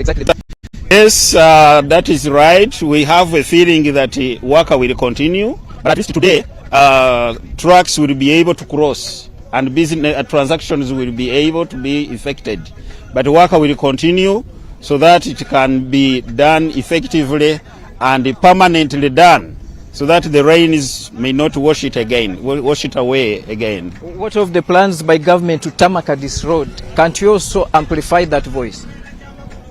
exactly? Yes, that is right. We have a feeling that work will continue, but at least today, trucks will be able to cross and business transactions will be able to be effected. But work will continue so that it can be done effectively and permanently done, so that the rains may not wash it away again. What of the plans by government to tarmac this road? Can't you also amplify that voice?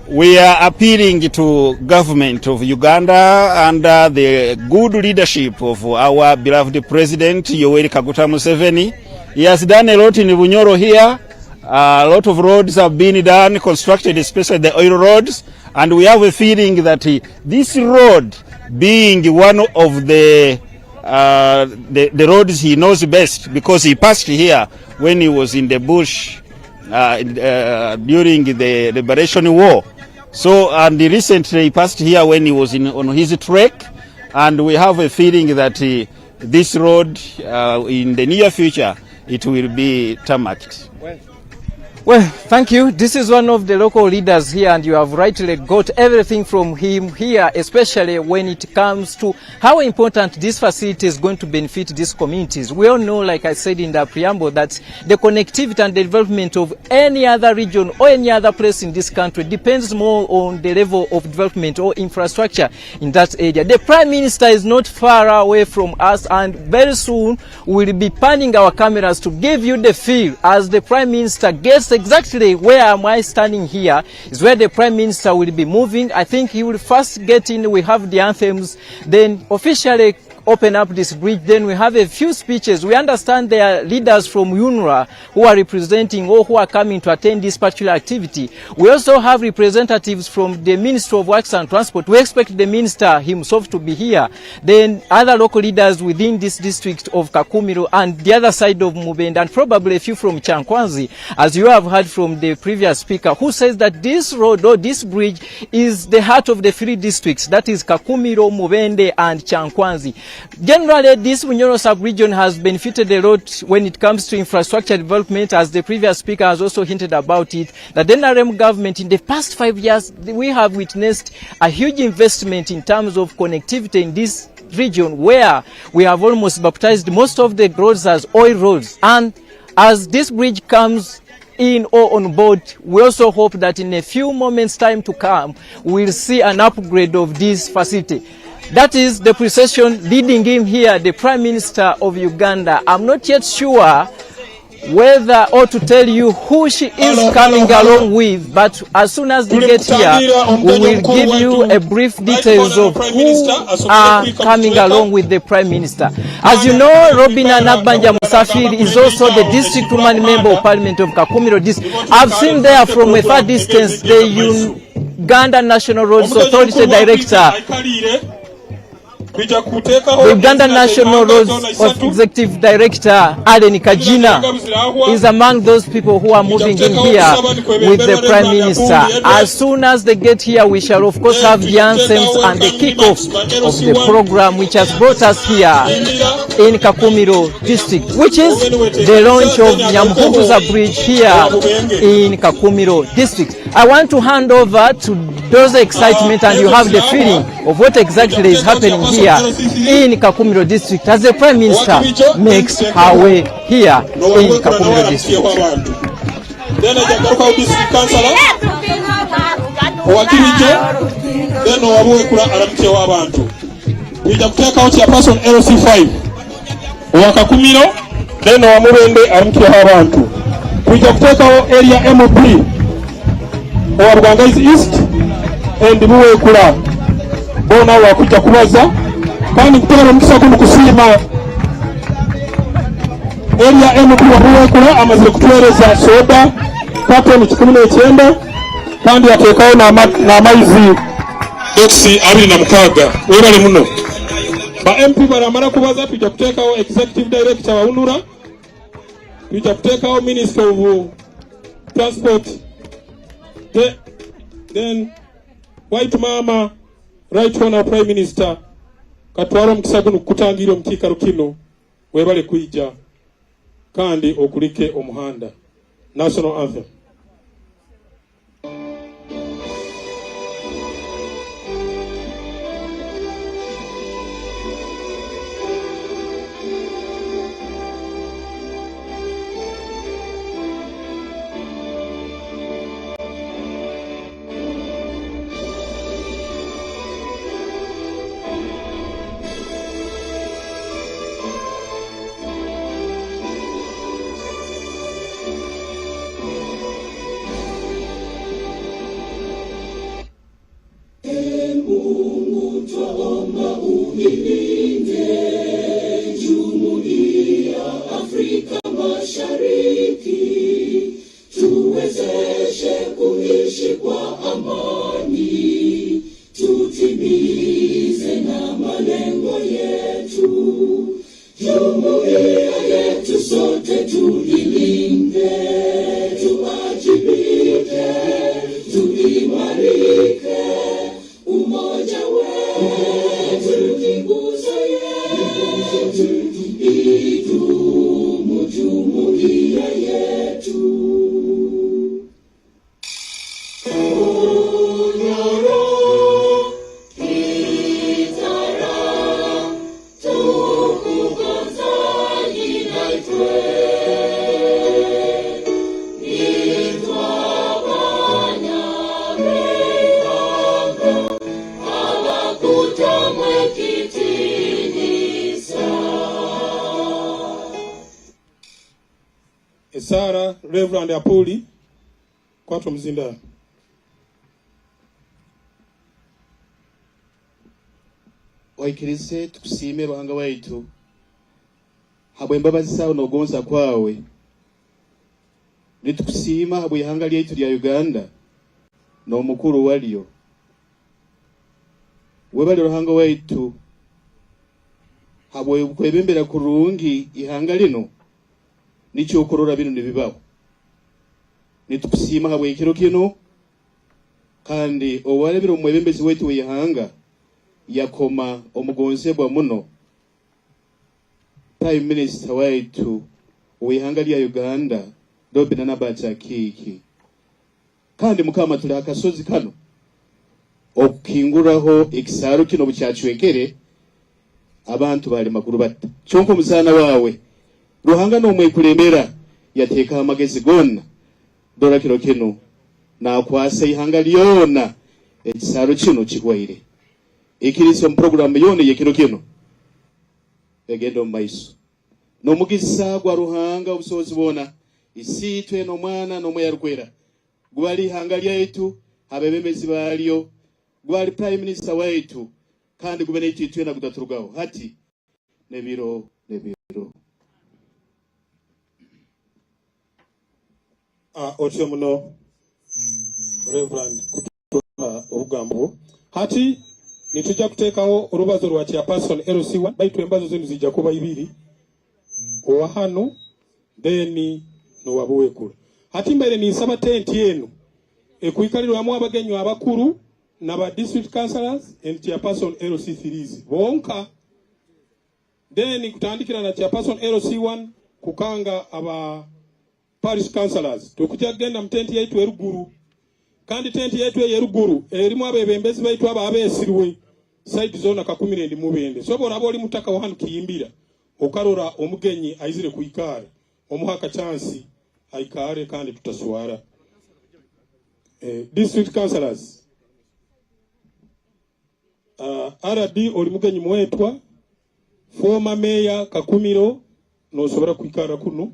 We are appealing to government of Uganda under the good leadership of our beloved President Yoweri Kaguta Museveni. He has done a lot in Bunyoro here. A lot of roads have been done, constructed, especially the oil roads. And we have a feeling that this road, being one of the roads he knows best, because he passed here when he was in the bush during the Liberation War. So, and recently he passed here when he was on his trek, and we have a feeling that this road in the near future it will be tarmacked. Well, thank you. This is one of the local leaders here, and you have rightly got everything from him here, especially when it comes to how important this facility is going to benefit these communities. We all know, like I said in the preamble, that the connectivity and the development of any other region or any other place in this country depends more on the level of development or infrastructure in that area. The Prime Minister is not far away from us, and very soon we'll be panning our cameras to give you the feel as the Prime Minister gets exactly where am I standing here is where the Prime Minister will be moving. I think he will first get in, we have the anthems, then officially open up this bridge, then we have a few speeches. We understand there are leaders from UNRWA who are representing or who are coming to attend this particular activity. We also have representatives from the Ministry of Works and Transport. We expect the Minister himself to be here. Then other local leaders within this district of Kakumiro and the other side of Mubende, and probably a few from Chankwanzi, as you have heard from the previous speaker, who says that this road or this bridge is the heart of the three districts, that is Kakumiro, Mubende and Chankwanzi. Generally, this Bunyoro sub-region has benefited a lot when it comes to infrastructure development, as the previous speaker has also hinted about it. The NRM government, in the past 5 years, we have witnessed a huge investment in terms of connectivity in this region, where we have almost baptized most of the roads as oil roads. And as this bridge comes in or on board, we also hope that in a few moments' time to come, we'll see an upgrade of this facility. That is the procession leading him here, the Prime Minister of Uganda. I'm not yet sure whether or to tell you who she is coming along with, but as soon as we get here, we will give you a brief details of who are coming along with the Prime Minister. As you know, Robina Nabanja Musafiri is also the district woman member of Parliament of Kakumiro. I've seen there from a far distance the Uganda National Roads Authority Director, the Uganda National Roads Executive Director, Aden Kajina, is among those people who are moving in here with the Prime Minister. As soon as they get here, we shall of course have the anthems and the kickoff of the program which has brought us here in Kakumiro district, which is the launch of Nyamhuguza Bridge here in Kakumiro district. I want to hand over to those excitement, and you have the feeling of what exactly is happening here in Kakumiro district as the Prime Minister makes her way here in Kakumiro district. Then I can talk district councillor. Then we can take out your person LC5. Kakumiro. Then we can take out area MOP. Is East and Buwekula. Bona wakuja kubaza kandi kutera mukisa kuno kusima area MOP wa Buwekula amaze kutwereza soda pattern 19 kandi yatekaho na maizi boxi 26 webale muno ba MP baramara kubaza tujja kutekaho executive director wa UNRWA, tujja kutekaho minister of transport. Then White Mama, Right Honourable Prime Minister, katwara mukisa guno kutangira omukikaro kino webale kuija kandi okulike omuhanda. National Anthem. Sarah Reverend Apuli kwatu mzinda. Waikirize tukusime Ruhanga waitu habwe mbabazi sawo nogonza kwawe nitukusima habwe ihanga lyaitu lya Uganda no mukuru walyo webali Ruhanga waitu habwe kwebembera kurungi ihanga lino nicho okorora bino nibibaho nitukusima habwe ikiro kino kandi owarebera omwebembezi wetu wihanga yakoma omugonzebwa muno Prime Minister waitu wihanga lya Uganda Robert Nabacha Kiki kandi mukama tuli akasozi kano okinguraho ekisaro kino bukyachwekere abantu bali makuru batta kyonko muzana wawe Ruhanga no mwekulembera yateka amagezi gonna dora kiro kino na kwase ihanga lyona ekisaro kino kigwaire ikiriso program yone yekiro kino egendo maiso no mugisa gwa Ruhanga obusozi bona isitwe no mwana no mweyarukwera gwali ihanga lyaitu abebemezi balyo gwali Prime Minister waitu kandi gubene ititwe na kudaturugaho hati nebiro otyo muno Reverend kutuha obugambo hati nitujja kuteekawo olubazo lwa chairperson LC1 baitu embazo zenu zijja kuba ibiri owa hano then no wabuwekula hati mbere ni nsaba tenti enu ekuikalirwamu abagenyi abakuru naba district councillors and chairperson LC3 bonka then kutandikira na chairperson LC1 kukanga aba parish councillors tukujja genda mu tenti yaitu eruguru kandi tenti yaitu eruguru erimu abebembezi baitu aba abesirwe side zone Kakumiro ndi mubende so bona boli mutaka wa hanu kiyimbira okarora omugenyi aizire kuikara omuhaka chance aikare kandi tutaswara district councillors RD oli mugenyi mwetwa former mayor Kakumiro no sobora kuikara kuno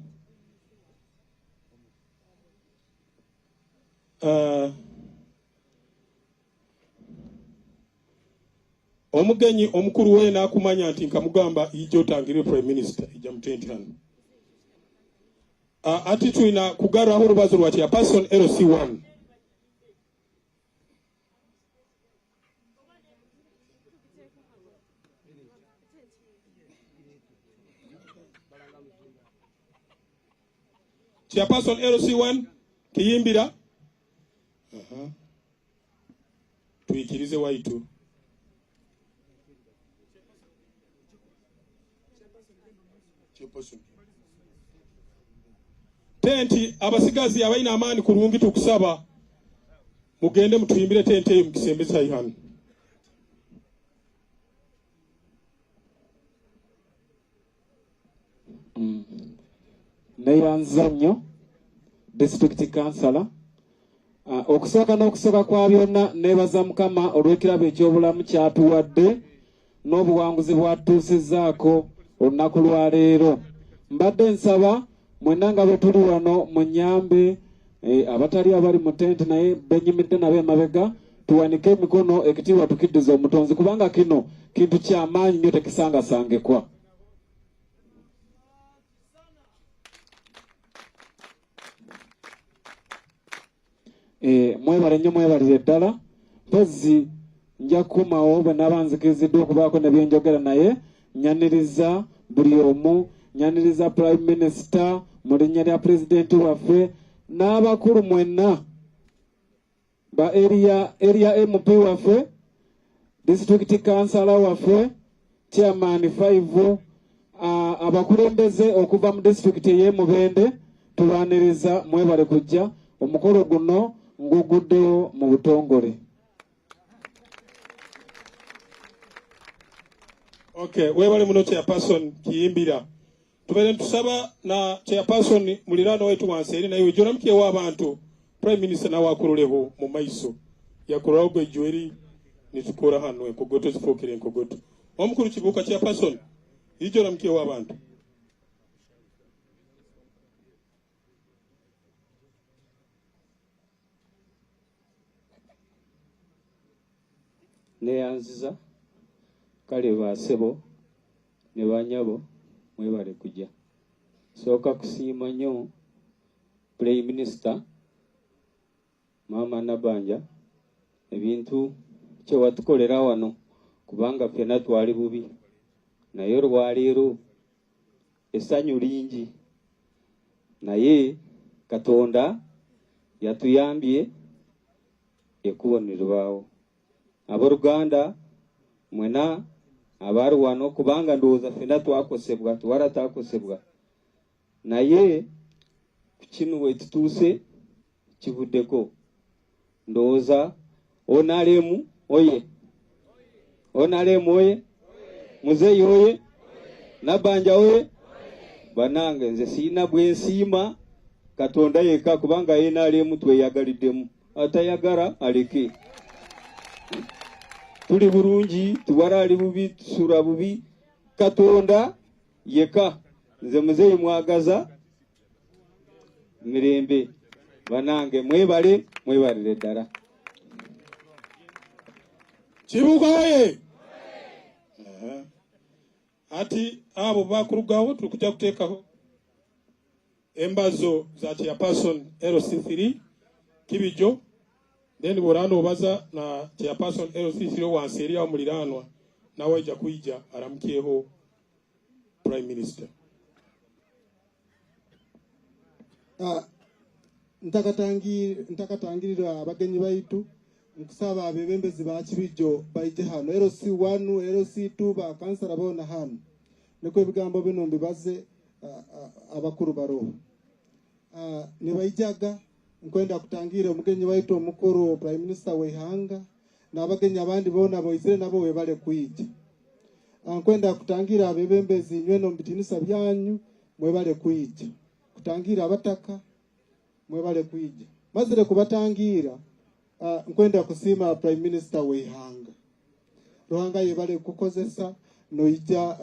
omugenyi omukuru we nakumanya nti nkamugamba ijjo tangire Prime Minister ijja mutenti hano ati tuina kugarwaho olubazo lwa chairperson LC1 chairperson LC1 kiyimbira tuikirize waitu tenti abasigazi abaina amani kurungi tukusaba mugende mutuyimbire tenti mukisembeza ihano Neyanzanyo district councillor okusoka n'okusoka kwa byonna nebaza mukama olw'ekirabo eky'obulamu kyatuwadde n'obuwanguzi bwatuusizzaako olunaku lwa leero mbadde nsaba mwenna nga bwe tuli wano munyambe abatali abali mu tenti naye benyimidde nabo emabega tuwanike emikono ekitiibwa tukiddiza omutonzi kubanga kino kintu ky'amaanyi nnyo tekisangasangekwa mwebale nnyo mwebalire ddala mpozi nja kukumawo bwe naba nzikiriziddwa okubaako ne byenjogera naye nyaniriza buli omu nyaniriza Prime Minister mu linnya lya President waffe n'abakulu mwenna ba area MP waffe district councillor waffe chairman 5 abakulembeze okuva mu district y'Emubende tulwaniriza mwebale kujja omukolo guno nguguddewo mu butongole. Okay, webale muno chairperson kiyimbira tubere tusaba na chairperson mulirano wetu wanseri nayo jona mkiye w'abantu Prime Minister na wakuruleho mu maiso yakurao gwe jweri nitukora hano enkogoto zifokere enkogoto omukuru kibuka chairperson ijona mkiye w'abantu neyanziza kale basebo ne banyabo mwebale kujja. Soka kusiima nnyo Prime Minister Mama Nabanja ebintu kye watukolera wano kubanga ffenna twali bubi naye olwaleero essanyu lingi naye Katonda yatuyambye ekkubo ne libaawo. Abooluganda mwena abaali wano kubanga ndowooza ffenna twakosebwa tuwala taakosebwa naye kino we tutuuse kivuddeko ndowooza onalemu oye onalemu oye Muzeeyi oye Nabanja oye banange nze siina bwensiima Katonda yekka kubanga yenalemu tweyagaliddemu atayagala aleke tuli bulungi tuwala ali bubi tusula bubi Katonda yekka nze Muzeeyi mwagaza mirembe banange mwebalire ddala. Kibugaye ati abo bakurugawo tukujja kuteekaho embazo za chairperson LC3 Kibijo then borano obaza na chairperson LC3 wansi eri omuliranwa nawe ajja kuyija aramukyeho Prime Minister. Ntakatangirira abagenyi baitu nkusaba abebembezi ba Kibijo baite hano LC1 LC2 ba kansala bona hano niko ebigambo bino mbibaze abakuru baroho ne bayijaga nkwenda kutangira omugenyi baitu omukuru Prime Minister wehanga n'abagenyi abandi bona boizire nabo webale kuyija nkwenda kutangira abebembezi nyweno mbitinisa byanyu mwebale kuyija kutangira abataka mwebale kuyija mazire kubatangira nkwenda kusima Prime Minister wehanga Ruhanga yebale kukozesa noija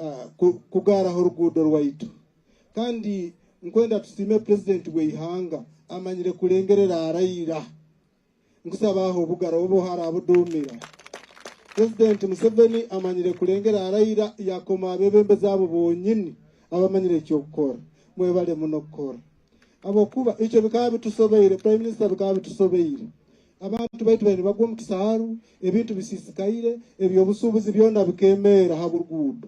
kugaraho oruguudo rwaitu kandi nkwenda tusime President wehanga amanyire kulengerera arayira nkusabaho obugara obuhara abudumira President Museveni amanyire kulengera arayira yakoma abebembezi abo bonyini abamanyire kyokora mwebale muno kora abo kuba icyo bikaba bitusobeire Prime Minister bikaba bitusobeire abantu baitu bane bagwa mu kisaru ebintu bisisikaire ebyo busubuzi byona bikemera haburgudo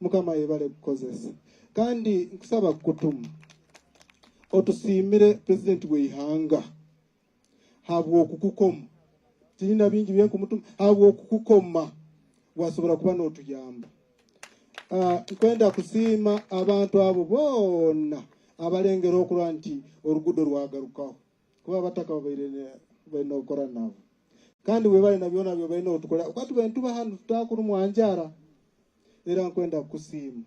mukama yebale kukozesa kandi nkusaba kutuma otusimire President wehanga habwo kukukoma tinina bingi byenku mutum habwo kukukoma wasobora kuba n'otuyamba nkwenda kusima abantu abo bona abalengera okulwa nti orugudo rwagarukaho kuba bataka baina okora nabo kandi webale na byona byo baina otukola kwatu bantu bahanu tutakuru mwanjara era nkwenda kusima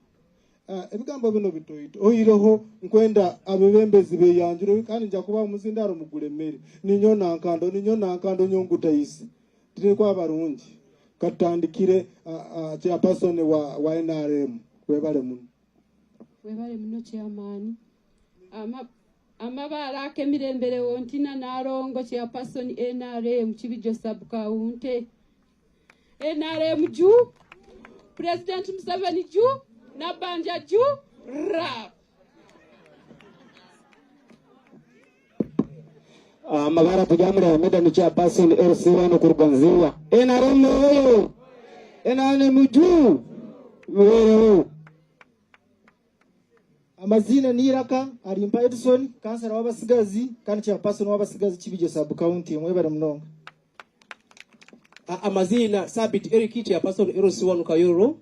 ebigambo bino bitoito oyireho nkwenda abebembezi beyanjiro kandi nja kuba muzindaro mugulemmere ninyo nankando nyongutayisi tiri kwa barungi katandikire chairperson wa NRM webale muno chairman amabala akemirembere wontina narongo chairperson NRM Kibijo sub county NRM ju President Museveni ju Nabanja ju rap Magara tujamule medani chairperson LC1 kuruganziwa NRM oyo NRM ju wewe amazina niraka alimpa Edison kansala wabasigazi kandi chairperson wabasigazi Kibijo sub county mwebale mnonga amazina Sabit Eric chairperson LC1 Kayoro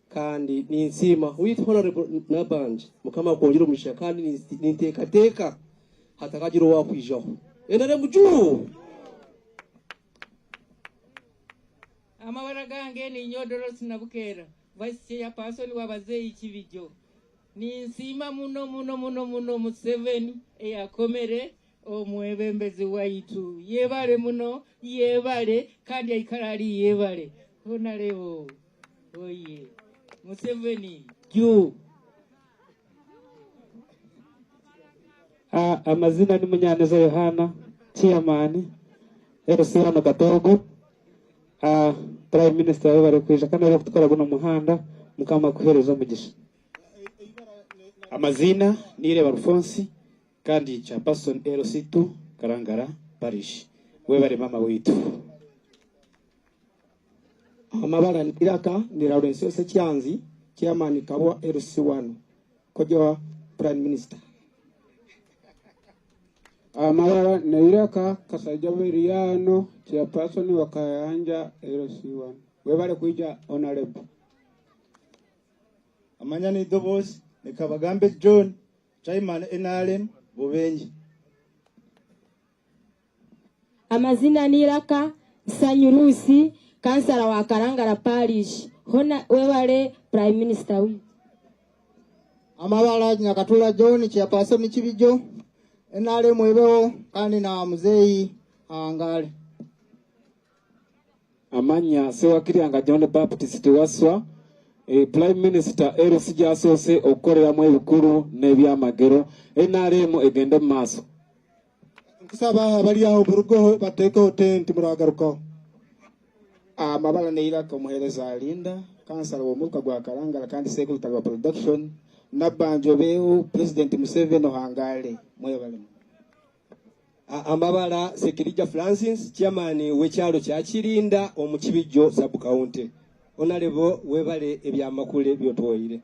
kandi ni nsima with honorable Nabanja mukama konjiro mushya kandi nintekateka hatakajiro wakwijaho enare muju amabara gange ni nyodoro sinabukera vice chairperson wabazeyi Kibijo ni nsima muno Museveni eyakomere omwebembezi waitu yebale muno yebale kandi aikarali yebale honalewo oye Museveni ju amazina ni Munyaneza Yohana chairman LC1 Gatogo Prime Minister bari kwija kandi bari kutwara guno muhanda mukama kuhereza umugisha. Amazina nireba Alphonse kandi chairperson LC2 Karangara Parish. We bari mama witu. Amabala niraka ni Lawrence Secyanzi chairman kabwa LC1 kojo Prime Minister. Amabala niraka Kasajaberiano chairperson wa Kayanja LC1. We bari kuija honorable. Amanyani Dobos ni Kabagambe John chairman NRM Bubenji. Amazina niraka Sanyurusi kansala wa Karangara Parish. Hona webale Prime Minister wi. Amabala Nyakatula John chairperson Chibijo NRM webeo kandi na muzei angale. Amanya sewakirianga John Baptist Waswa Prime Minister LC Jasose okorera mu ebikuru n'ebyamagero NRM egende maso. Kusaba abali aho burugo bateko tent muragaruko. Amabala neiraka umuhereza alinda kansala wo muruka gwa Karangara kandi secretary wa production nabanjo beo President Museveni ohangale moyo bali. Amabala Sekirija Francis chairman w'ekyalo kya Kirinda omukibijo sub county. Honorable webale ebyamakule byotwoyire.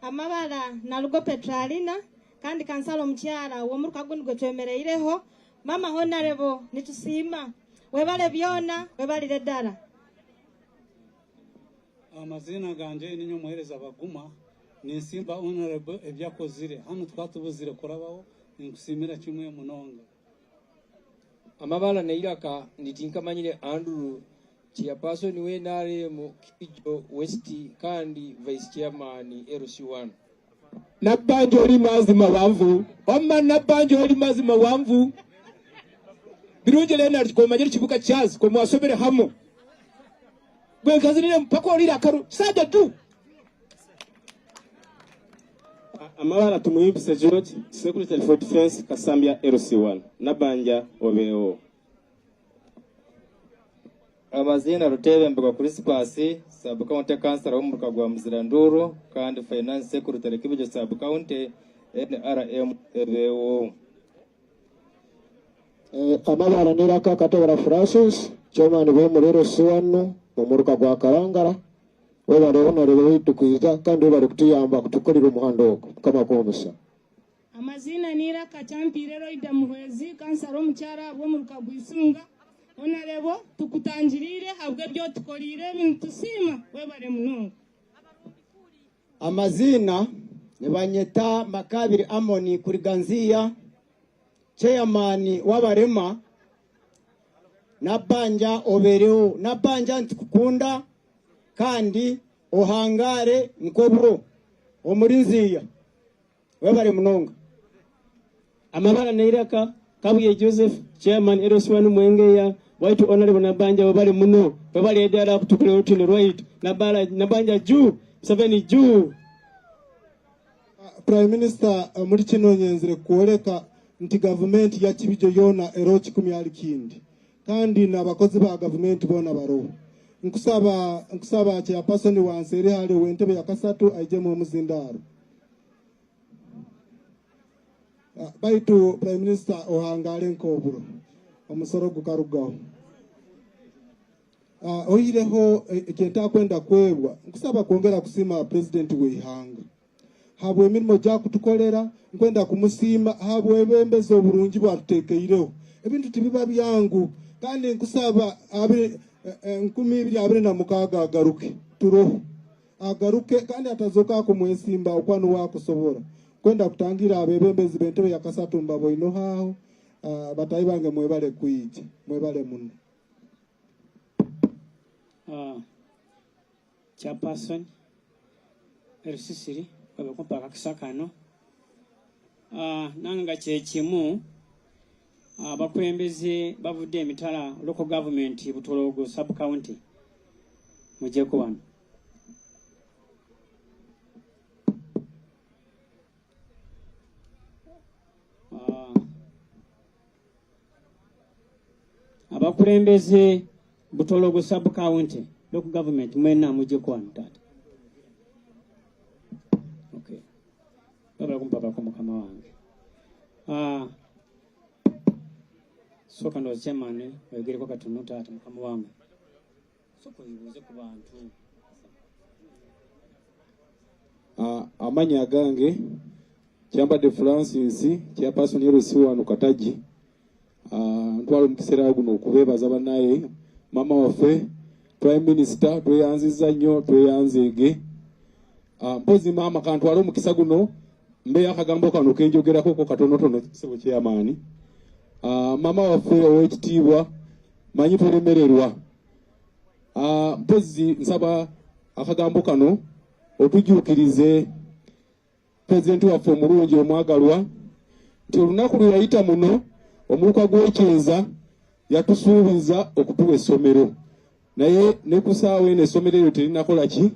Amabala nalugo Petralina kandi kansala omukyala wo muruka guno gwetwemereireho mama honorable nitusima webale byona webalire ddala. Amazina ganje ninyo muhereza baguma nisimba honorable ebyakozire hano twatubuzire kurabaho nkusimira kimwe munonga. Amabala neiraka nditinkamanyire Andrew chairperson we NRM Kijo West kandi vice chairman LC1. Nabanjo oli mazima wanvu omma nabanjo oli mazima wanvu birunje lena komanyire kibuka kyazi ko mwasobere hamo bwe kazirire mpako olira akaru sada tu. Amabala tumuyibise George secretary for defense Kasambia LC1 nabanja obeo. Amazina Rutebe Mbegwa Crispus sub county councilor wo muruka gwa Muziranduru kandi finance secretary kibijo sub county NRM ebeo. Amabala niraka Katobera Francis chairman wo murero suwano mu muruka gwa Karangara. We bari honorable tukwiza kandi bari kutuyamba kutukorera umuhando kama komisa. Amazina niraka Champirero ida muhwezi kansala omukyala wo muruka gwisunga. Honorable tukutangirire habwe byo tukolire bintu tusima webale munonga. Amazina nibanyeta Makabiri Amoni Kuriganzia chairman w'abarema nabanja obereo nabanja ntikukunda kandi ohangare nkoburo omurinziya webale munonga. Amabala neiraka Kabuye Joseph chairman LC1 Mwengeya Waitu honorable nabanja wabali muno wabali edara kutukule utile right nabanja juu 7 juu. Prime Minister muri kino nyenzire kuoleka nti government ya Kibijo yona erochi 10 ali kindi kandi nabakozi ba government bona baro nkusaba chairperson wansere hali wentebe yakasatu aije mu muzindaro. Baitu Prime Minister ohangale nkoburo omusoro gukarugaho. Oyireho ekenta kwenda kwebwa nkusaba kuongera kusima president w'ihanga habwe emirimo gya kutukolera nkwenda kumusima habwe bembeze oburungi bwatutekeireho ebintu tibiba byangu kandi nkusaba 2026 agaruke turoho agaruke kandi atazoka kumwesimba okwanu wakusobora kwenda kutangira abebembezi bentebe yakasatu mbabo ino haho batayibange mwebale kwije mwebale muno. Chairperson RCC babakumpa akakisakano nanga kyekimu abakulembeze bavudde emitala local government Butologo sub county mujeko wano. abakulembeze Butologo sub county local government mwena muje kwanu tata. Okay. Baba kumpapa kwa mukama wange. Soka ndo chairman wegere kwa katono tata mukama wange. Soko yibuze ku bantu. Amanya gange Chamba de Francis chairperson yerusiwa nukataji. Ntwalo mukisera guno okubebaza banaye mama waffe prime minister tweyanziza nnyo tweyanzege. Mpozi mama kantwalo mukisa guno mbe akagambo kano kenjogerako ko katonotono sebo chairman. Mama waffe owekitiibwa manyi tulemererwa. Mpozi nsaba akagambo kano otujukirize president waffe omulungi omwagalwa nti olunaku lwe yayita muno omuluka gw'ekyeza yatusuubiza okutuwa essomero naye ne kusaawa eno essomero eryo terinakola ki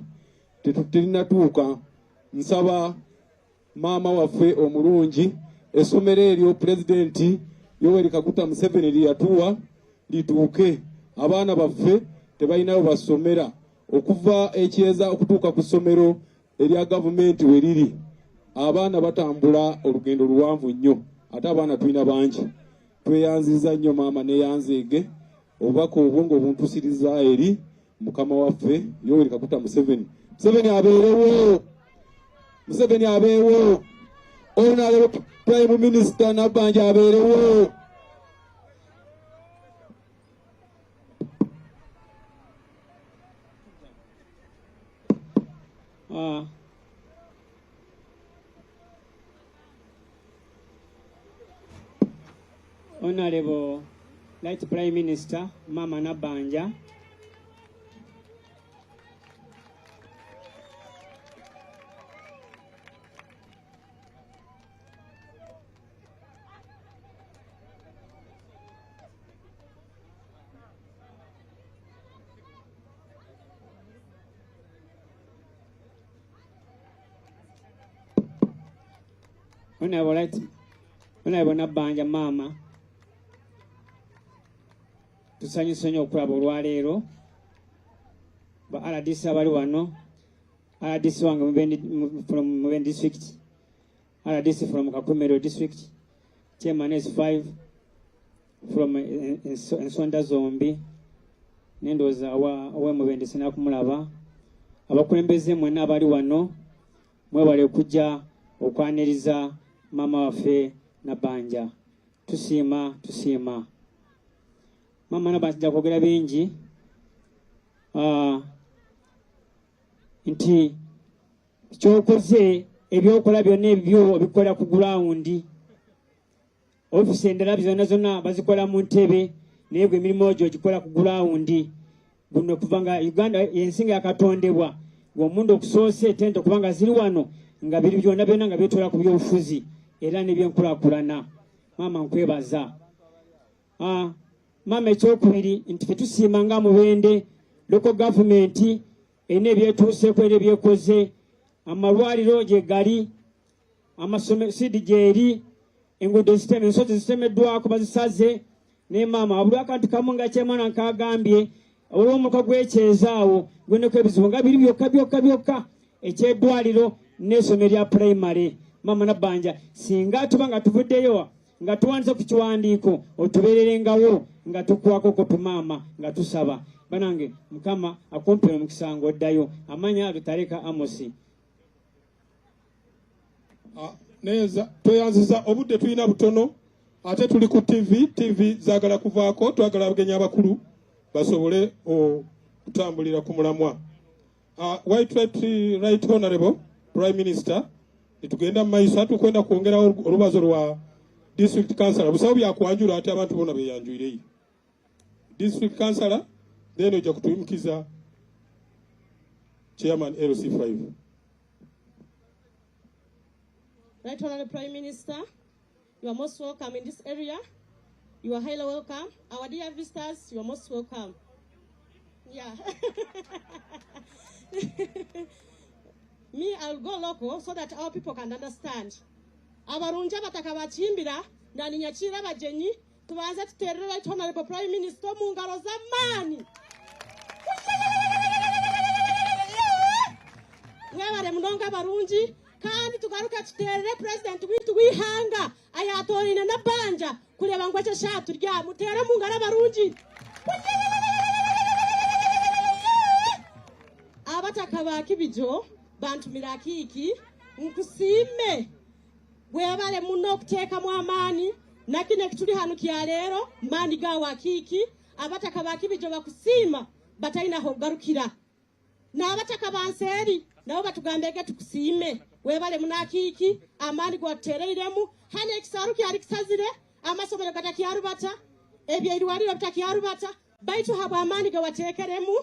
terinatuuka. Nsaba maama waffe omulungi essomero eryo pulezidenti Yoweri Kaguta Museveni lyatuwa lituuke abaana baffe tebalinayo basomera okuva ekyeza okutuuka ku ssomero erya gavumenti we liri. Abaana batambula olugendo luwanvu nnyo ate abaana tulina bangi. Tweyanziza nnyo maama neyanzeege obubaka obwo ng'obuntusiriza eri mukama waffe Yoweri Kaguta Museveni. Museveni abeerewo, Museveni abeewo, ono prime minister Nabbanja abeerewo. Honorable Light Prime Minister Mama Nabbanja. Honorable Nabbanja Mama. Tusanyuse nnyo okulaba olwaleero ba RDC abali wano. RDC wange from Mubendi district, RDC from Kakumiro district, chairman is 5 from Ensonda Zombi nendoza awe Mubendi sinakumulaba. Abakulembeze mwena abali wano mwebale okujja okwaniriza mama waffe Nabbanja. Tusiima Mama Nabbanja kwogera bingi nti kyokoze ebyokola byonna ebyo obikola ku ground. Ofisi endala zonna bazikola mu ntebe naye gwe emirimu egyo gikola ku ground. Guno kubanga Uganda yensinga yakatondebwa ng'omundu okusoose tente kubanga ziri wano nga biri byonna byonna nga byetola ku byobufuzi era n'ebyenkulaakulana. Mama nkwebaza. Mama ekyokubiri nti fetusiima nga Mubende local government ene ebyetuuseeko era ebyekoze amalwaliro gye gali amasomero sidi gyeri enguudo ensozi zitemeddwako bazisaze ne mama buli akantu kamu nga kyemwana nkagambye olw'omuluka gw'ekyeza awo gweneko ebizibu nga biri byokka ekyeddwaliro n'essomero lya primary. Mama Nabbanja singa tuba nga tuvuddeyo nga tuwandiise ku kiwandiiko otubeererengawo nga tukwako ko tumama nga tusaba banange mukama akompera mu kisango oddayo amanya alutaleka Amosi. Neza tweyanziza obudde tulina butono ate tuli ku TV zaagala kuvaako twagala abagenyi abakulu basobole okutambulira ku mulamwa. Right Honorable Prime Minister tugenda mu maiso atukwenda kwongeraho olubazo lwa District Councillor busawo byakwanjula ate abantu bonna beyanjuireyo. District Councillor then ojja kutuyimukiza Chairman LC5. Right Honorable Prime Minister, you are most welcome in this area. You are highly welcome. Our dear visitors, you are most welcome. Yeah. Me, I'll go local so that our people can understand. Abarunja bataka bachimbira na ninyachira bajenyi tubanze tuterere right honorable prime minister mu ngalo z'amani mwebare munonga barungi kandi tugaruka tuterere president witu wihanga ayatorine na banja kureba ngo cyashatu rya mutere mu ngalo barungi abataka bakibijo bantu mirakiki nkusime webare muno kuteka mu amani nakine kituli hanu kya lero mani ga wakiki abataka bakibijo bakusima bataina ho garukira na abataka banseri nabo batugambege tukusime webale munakiki amani gwa tereiremu hane kisaru kyari kisazire amasomero gatakyarubata ebye irwariro bitakyarubata baitu haba amani ga watekeremu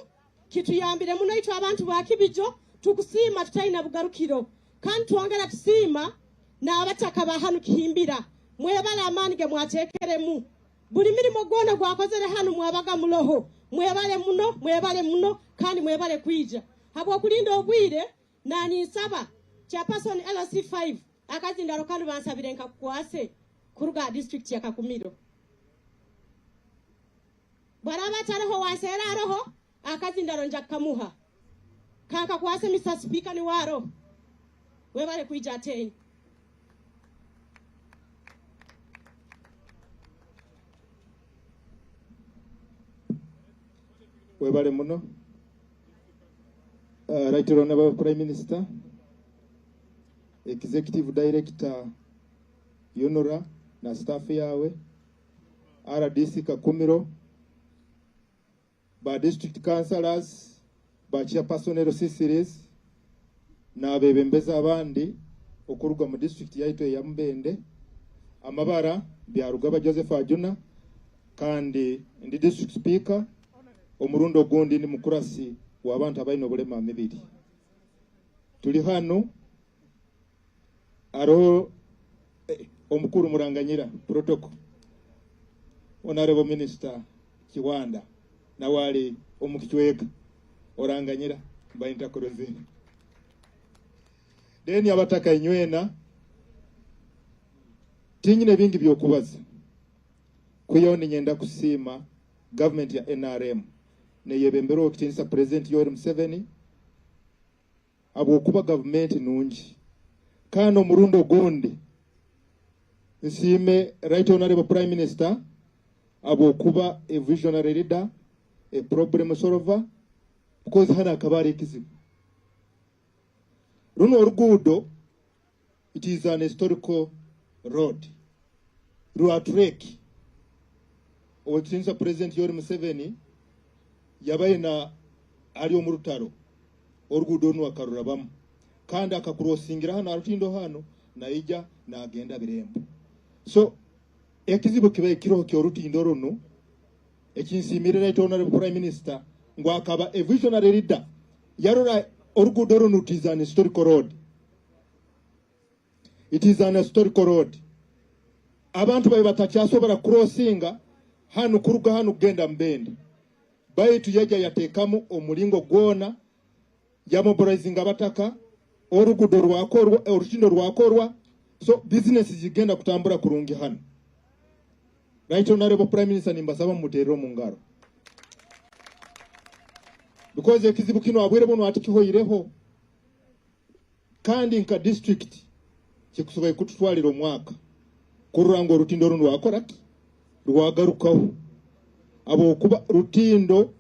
kitu yambire muno itu abantu bakibijo tukusima tutaina bugarukiro kandi tuongera tusima na abataka bahanu kihimbira mwebale amani ge mwatekeremu buli mirimo gona gwakozere hanu mwabaga muloho mwebale muno kandi mwebale kwija habwo kulinda obwire nani nsaba chairperson LC5 akazindaro kandi bansabire nkakwase kuruga district ya Kakumiro baraba tareho wansera roho akazindaro njakamuha kanka kwase Mr. Speaker ni waro webale kwija ateni webale muno Right Honorable Prime Minister, Executive Director Yonora na staff yawe, RDC Kakumiro, ba district councillors, ba chairperson LC series, na bebembeza abandi okuruga mu district yaitu ya Mbende, amabara byarugaba Joseph Ajuna kandi ndi district speaker omurundo gundi ni mukurasi w'abantu abayino bulema mibiri tuli hano aro omukuru muranganyira protocol honorable minister Kiwanda na wali omukichweka oranganyira bayinta korozini deni abataka inywena tinyine bingi byokubaza kuyoni nyenda kusima government ya NRM ne yebembero kitinisa president Yoweri Museveni abo kuba government nungi kano murundo gondi nsime right honorable prime minister abo kuba a visionary leader a problem solver because hana kabari kizibu runo orugudo it is an historical road ruatrek okitinisa president Yoweri Museveni yabaina ali omurutaro orugudo nu akarurabamu kandi akakurosingira hano arutindo hano na ija na agenda birembo so ekizibu kibaye kiroho kyo rutindo runo ekinsimire right honorable prime minister ngo akaba a visionary leader yarora orugudo runo it is an historical road abantu babe batacyasobora crossinga hano kuruga hano kugenda Mbende baitu yaja yatekamu omulingo gwona ya mobilizing abataka orugudo rwakorwa orutindo rwakorwa so business zigenda kutambura kurungi hano right honorable prime minister nimbasaba muterero mu ngaro because ekizibu kino abwire bono atikihoyireho kandi nka district kikusobaye kututwalira omwaka kururango rutindo runo rwakora rwagarukaho abo kuba rutindo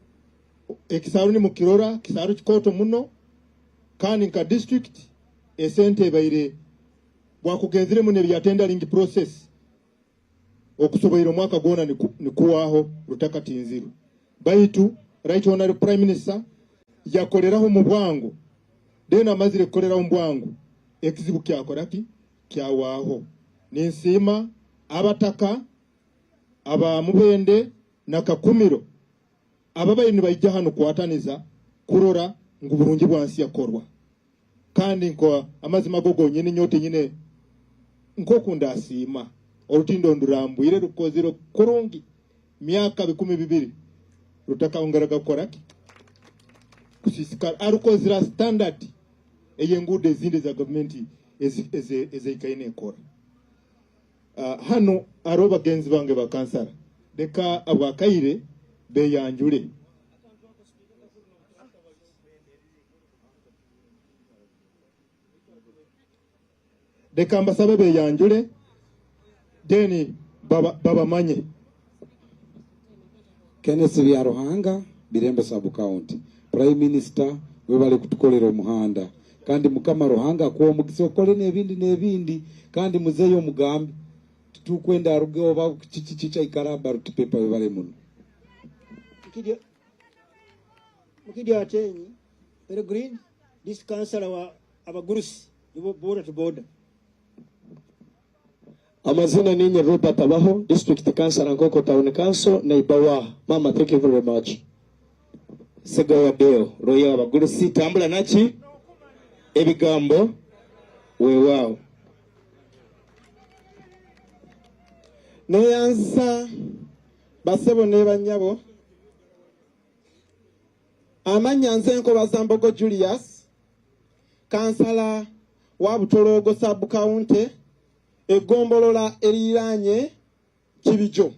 ekisaru ni mukirora kisaru kikoto muno kandi nka district esente baire bwakugenzire mune bya tendering process okusoboyira omwaka gona ni kuwaho rutakatinziru baitu right honorable prime minister yakoleraho mu bwangu dena amazire koleraho mu bwangu ekizibu kyakoraki kyawaho ninsima abataka aba Mubende na Kakumiro ababayini bayijja hano kwataniza kurora ngo burungi bwansi yakorwa kandi nko amazima gogo nyine nyote nyine nko kundasima orutindo ndurambwire rukoziro kurungi myaka 12 rutakaongeraga koraki kusisikara arukozira standard eyengude zinde za government eze ikaine kora hano aro bagenzi bange bakansara deka abwakaire beyanjule deka mbasabe beyanjule deni baba manye Kenneth Byaruhanga Birembe Sub County Prime Minister we bali kutukolera omuhanda kandi mukama Ruhanga ko mugisa okole nebindi kandi muzeyo mugambi tukwenda arugeho ba chichichicha ikaraba rutipepa we bale muno mukidi atenyi Peregrine this councillor wa abagurusi yubo border to border. Amazina ninye Robert Abaho, District Councillor Nkoko Town Council, Naibawa. Mama, thank you very much. Segawa Deo, Roya Bagurusi, Tambula Nachi, Ebigambo, Wewao. Neyansa, Basebo Neva Nyabo, Amanyanzenko Basambogo Julius, Councillor Wabutologo Sub County, Egombolola eriranye Kibijo.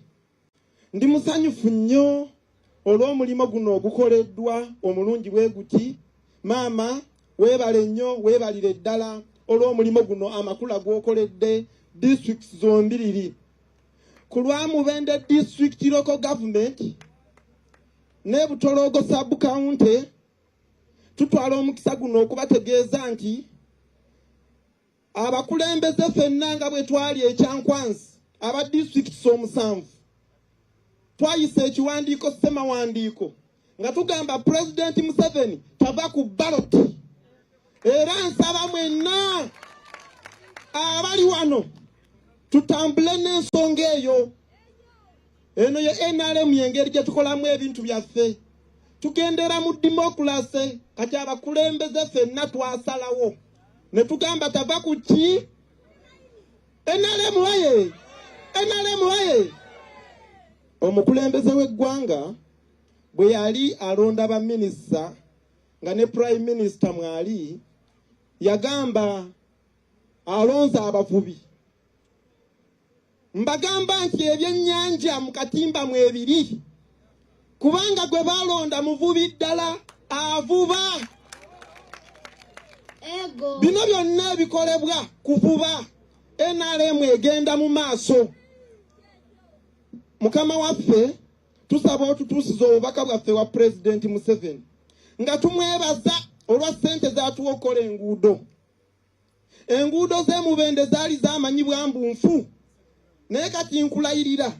Ndi musanyufu nnyo olw'omulimo guno ogukoleddwa omulungi bwe guti. Mama weebale nnyo weebalire ddala olw'omulimo guno amakula gw'okoledde districts zombiriri. Ku lwa Mubende district local government ne Butologo sub county tutwala omukisa guno okubategeeza nti abakulembeze ffenna nga bwe twali ekyankwansi aba districts omusanvu twayise ekiwandiiko ssemawandiiko nga tugamba President Museveni tava ku ballot era nsaba mwenna abali wano tutambule n'ensonga eyo. Eno ye NRM y'engeri gye tukolamu ebintu byaffe tugendera mu democracy kati abakulembeze ffenna twasalawo ne tugamba tava ku ki NRM waye omukulembeze w'eggwanga bwe yali alonda ba minisita nga ne prime minister mwali yagamba alonza abavubi. Mbagamba nti ebyennyanja mu katimba mu ebiri kubanga gwe balonda muvubi ddala avuba. Bino byonna ebikolebwa kuvuba NRM egenda mu maaso. Mukama waffe tusaba otutuusiza obubaka bwaffe wa President Museveni nga tumwebaza olwa ssente zaatuwa okukola enguudo. Enguudo z'Emubende zaali zamanyibwa mbunfu naye kati nkulayirira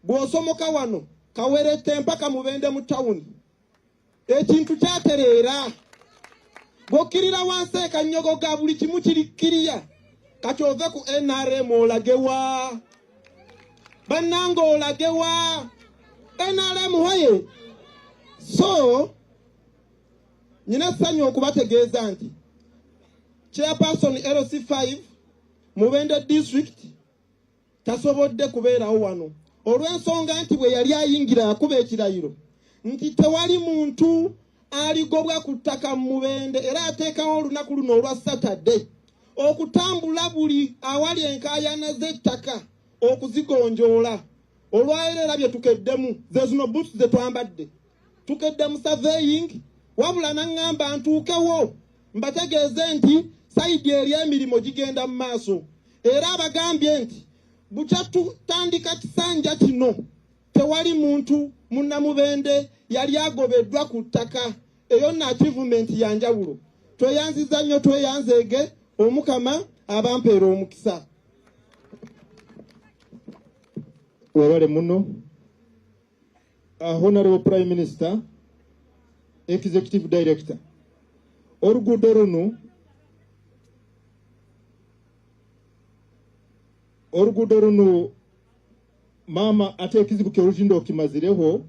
bw'osomoka wano Kawerette mpaka Mubende mu tawuni ekintu kyatereera. Bw'okkirira wansi ekanyogo ga buli kimu kirikkiriya kati ove ku NRM olagewa bannanga olagewa NRM hoye. So nyina ssanyu okubategeeza nti Chairperson LC5 Mubende district tasobodde kubeerawo wano olw'ensonga nti bwe yali ayingira akuba ekirayiro nti tewali muntu aligobwa ku ttaka mu Mubende era ateekawo olunaku luno olwa Saturday okutambula buli awali enkaayana z'ettaka okuzigonjoola. Olwaleero bye tukeddemu ze zino boots ze twambadde tukedde mu surveying wabula naŋŋamba ntuukewo mbategeeze nti sayidi eri emirimu gigenda mu maaso era abagambye nti bukya tutandika kisanja kino tewali muntu munnamubende yali agobeddwa ku ttaka. Eyo na achievement ya njawulo. Tweyanziza nnyo tweyanzeege omukama abampeera omukisa. Wabale muno Honorable Prime Minister Executive Director oruguudo runo mama ate ekizibu kye olutindo okimazireho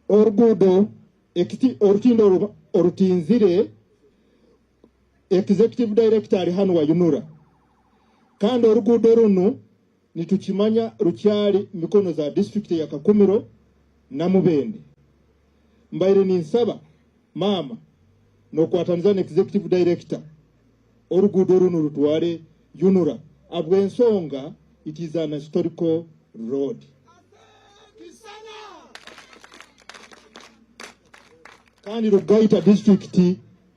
oruguudo olutindo orutinzire Executive Director ali hano wa Yunura kandi oruguudo runo nitukimanya rukyali mikono za district ya Kakumiro na Mubende. Mbaire ninsaba mama nokwataniza executive director orugudo runo rutware Unura abwensonga it is an historical road. Kandi Rugaita district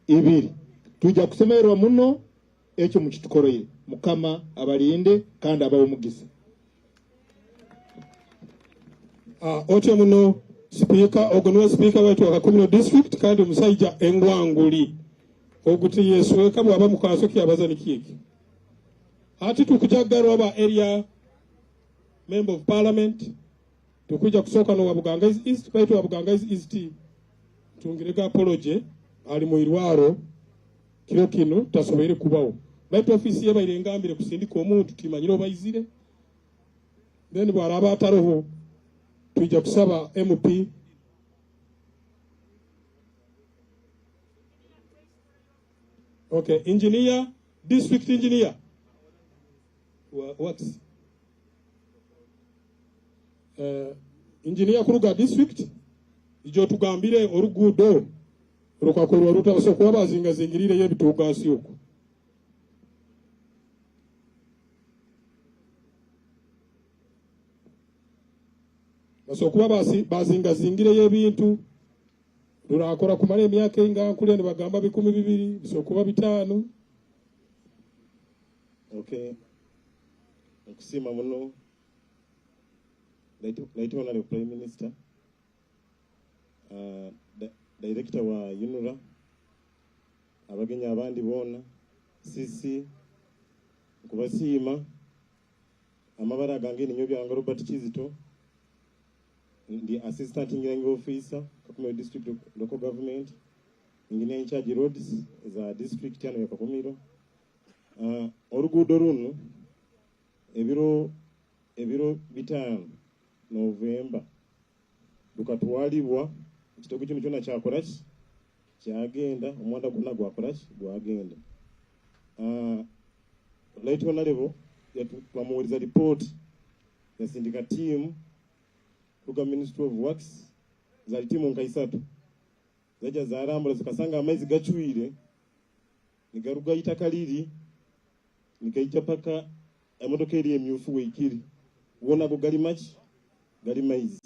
ibiri tujja kusemerwa muno ekyo mukitukoreye mukama abalinde kandi abawumugisa. Otyo muno speaker ogonwa speaker wetu wa Kakumiro district kandi omusajja engwanguli oguti yesweka bwaba mukaso kyabaza nikiki ati tukujaggarwa aba area member of parliament tukuja kusoka no Wabuganga East kwetu Wabuganga East tungirega apology ali mu irwaro kiro kino tasobere kubawo baitu office ye bayirengambire kusindika omuntu timanyiro bayizire then bwaraba ataroho tujja kusaba MP okay engineer district engineer works engineer kuruga district ijo tugambire orugudo rukakorwa rutaso kuba bazingazingirire yebitugasi uko baso kuba bazingazingire yebintu rurakora kumara emyaka inga kule bagamba 12 biso kuba 5. Okay, okusima muno Right Honorable Prime Minister, Director wa Unura, abagenya abandi bona, sisi, kubasima, amabara gange ninyo byanga Robert Kizito, the Assistant Engineering Officer, Kakumiro District Local Government, Engineer in Charge Roads, is a district yano ya Kakumiro. Orugudo runo, ebiro bitano November lukatwalibwa ekitogo kino kyona kyakoraki kyagenda omwanda gonna gwakoraki gwagenda. Right Honorable twamuwuliriza report yasindika team kuga Ministry of Works zali timu nka 3 zaja zarambula zikasanga amaizi gachwire nigaruga itaka liri nikaija paka emotoka eri emyufu weikiri wona go gali machi gali maizi.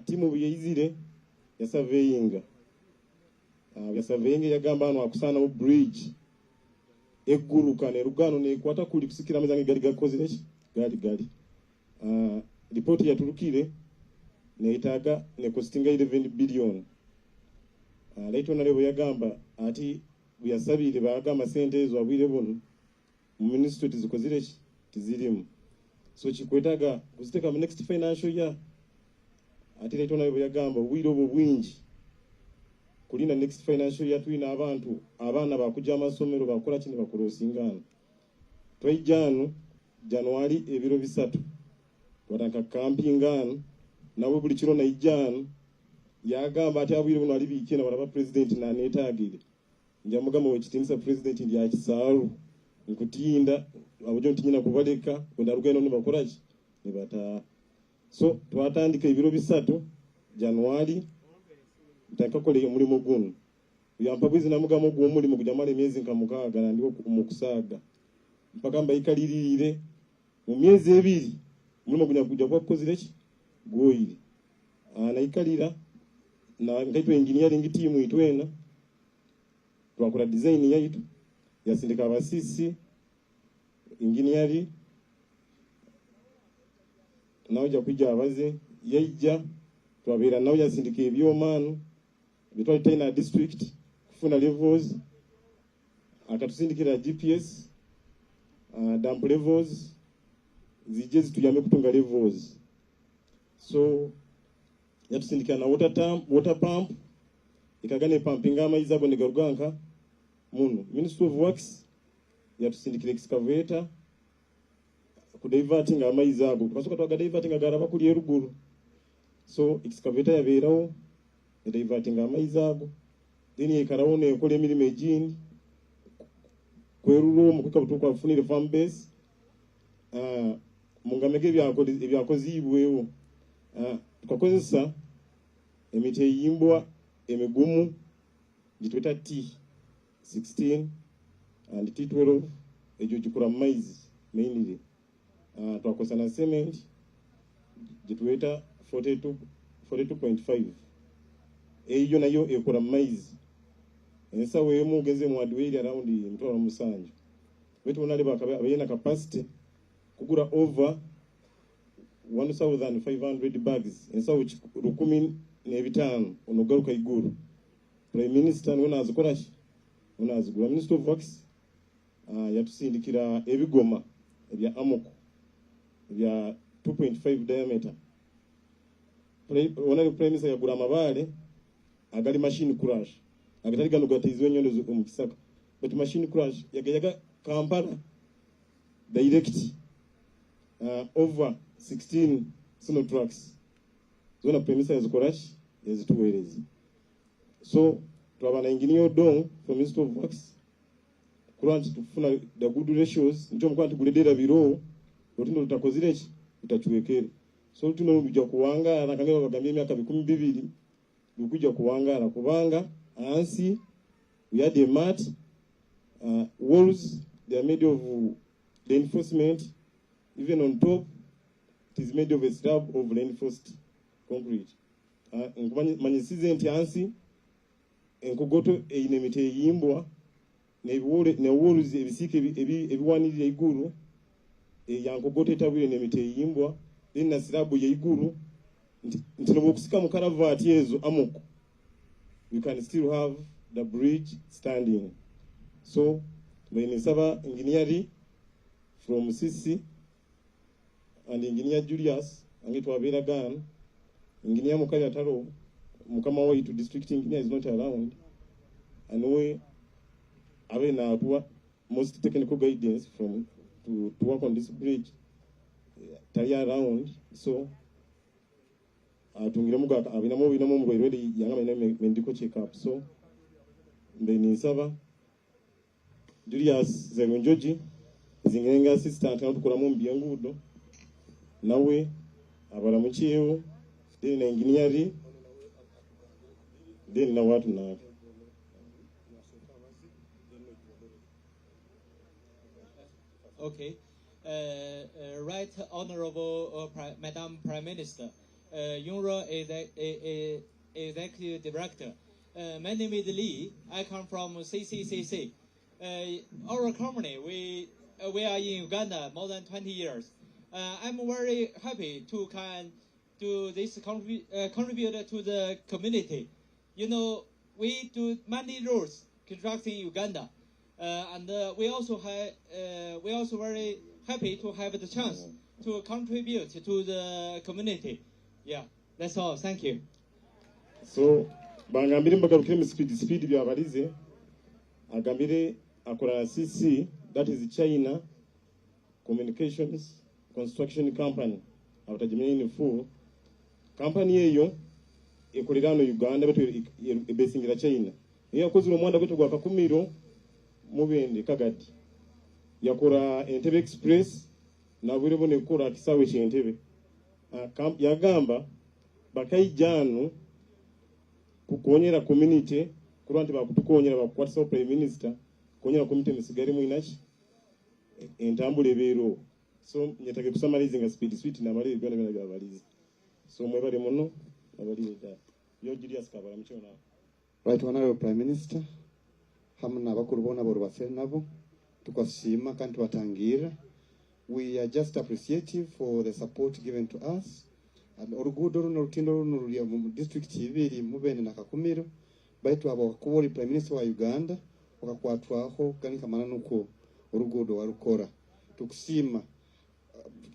Timu biyizire ya surveying yagamba hano akusana mu bridge eguruka ne rugano ne kwata kuli kusikira amazange gali gakozire gali report yaturukire ne itaga ne costinga 11 billion. Right Honorable yagamba ati buyasabire bagamba sente ezo abwire bono mu ministry tizikozire tizirimu so chikwetaga kuziteka mu next financial year. Ati Right Honorable yagamba wiro bwinji kulina next financial year twina abantu abana bakuja amasomero bakola kini bakurosingana twaijano January ebiro 3 watanka campingana nawe buli kiro na ijano yagamba ati abwire buno ali bikina baraba president na netagire njamugama we kitinisa president ndi akisaru nkutinda abojo ntinyina kubaleka kwenda rugendo ne bakoraji ne bata so twatandika ebiro 3 January ntakakole umulimo guno yampa bwizi namugamo gwo umulimo kujamale myezi nkamukaga na ndiko umukusaga mpaka mbayikalirire mu myezi 2 umulimo kuja kwa kozireki goyire naikalira na ngaitwe engineering team itwena twakora design yaitu yasindika abasisi engineering naoja kuja abaze yaija twabera nawe yasindika ebyomanu bitwa tena district kufuna levels akatusindikira GPS dump levels zijezi tujame kutunga levels so yatusindikira na water pump ikagane pumping amaizi ago negaruganka muno. Ministry of Works yatusindikira excavator kudiverting amaizi ago kasoka twaga diverting agaraba kuli eruguru so excavator yaberawo diverting amaizi ago then yekarawo ne ekole emirimu egindi kweruro mu kukabutuka afunire farm base mungamege ebyakozibwewo tukakozesa emiti eyimbwa emigumu gitweta T16 and T12 ejo gikura maize mainly twakosa na cement gitweta 42.5 ejo nayo ekura maize ensa wemu geze mu adwiri around mtoro musanju wetu onali bakabena capacity kugura over 1500 bags ensa rukumi n'ebitano onogaruka iguru prime minister nona azikora unazigura minister of works yatusindikira ebigoma ebya amoko ebya 2.5 diameter onali prime minister yagura amabale agali machine crush agatali gano gatizwe nyondo zo mu kisaka but machine crush yagayaga Kampala direct over 16 sino trucks zona premisa yazikorash yazituwerezi so twabana engineer don from Ministry of Works kuranti tufuna the good ratios njo mkwati kuledera biro otindo tutakozire ki utachuwekere so tuno bijja kuwanga nakangero bagambye myaka 12 bikujja kuwanga kubanga ansi we had a mat walls they are made of reinforcement even on top it is made of a slab of reinforced concrete manye season ansi enkogoto einemite yimbwa ne walls ebisike ebiwanirira iguru yankogoto etabire nemite yimbwa then na slab ye iguru ntino bokusika mu karavati ezo amoko you can still have the bridge standing so when saba engineering from CC and engineer Julius angetwa abera gan engineer mukali ataro mukama wa to district engineer is not around and we have na most technical guidance from to work on this bridge tali around so tungire muga abinamo binamo mu ready yanga medical check up so then saba Julius Zegonjoji zingenga assistant na tukura mu mbyangudo nawe abara mu kiyo then engineering then na watu na okay right honorable Madam Prime Minister Yunro is executive director. My name is Lee. I come from CCCC. Our company, we are in Uganda more than 20 years. I'm very happy to can do this contribute to the community. You know, we do many roads construction in Uganda, and we also very happy to have the chance to contribute to the community. Yeah, that's all. Thank you. So, bangambire mbagarukire speed byabalize agambire akora CC, that is China Communications Construction Company abatajimini ni full company eyo ekolirano Uganda beto ebesingira China yakoze umwanda beto gwa Kakumiro mubende kagati yakora Entebbe Express na bure bone kora kisawe cyentebe yagamba bakayijano kukuonyera community kuranti bakutukonyera bakwatsa prime minister konyera community misigari mu inachi entambule bero so nyetage kusamalize nga speed sweet na mali byo na byabalize so mwe bari muno abali yo Julius kabara mchona right honorable prime minister hamna bakuru bona boro bafere nabo tukasima kandi batangira we are just appreciative for the support given to us and orugudo runo rutindo runo ruri mu district ibiri mubene na Kakumiro baitu abo kubori prime minister wa Uganda okakwatwaho kandi kamana nuko urugudo warukora tukusima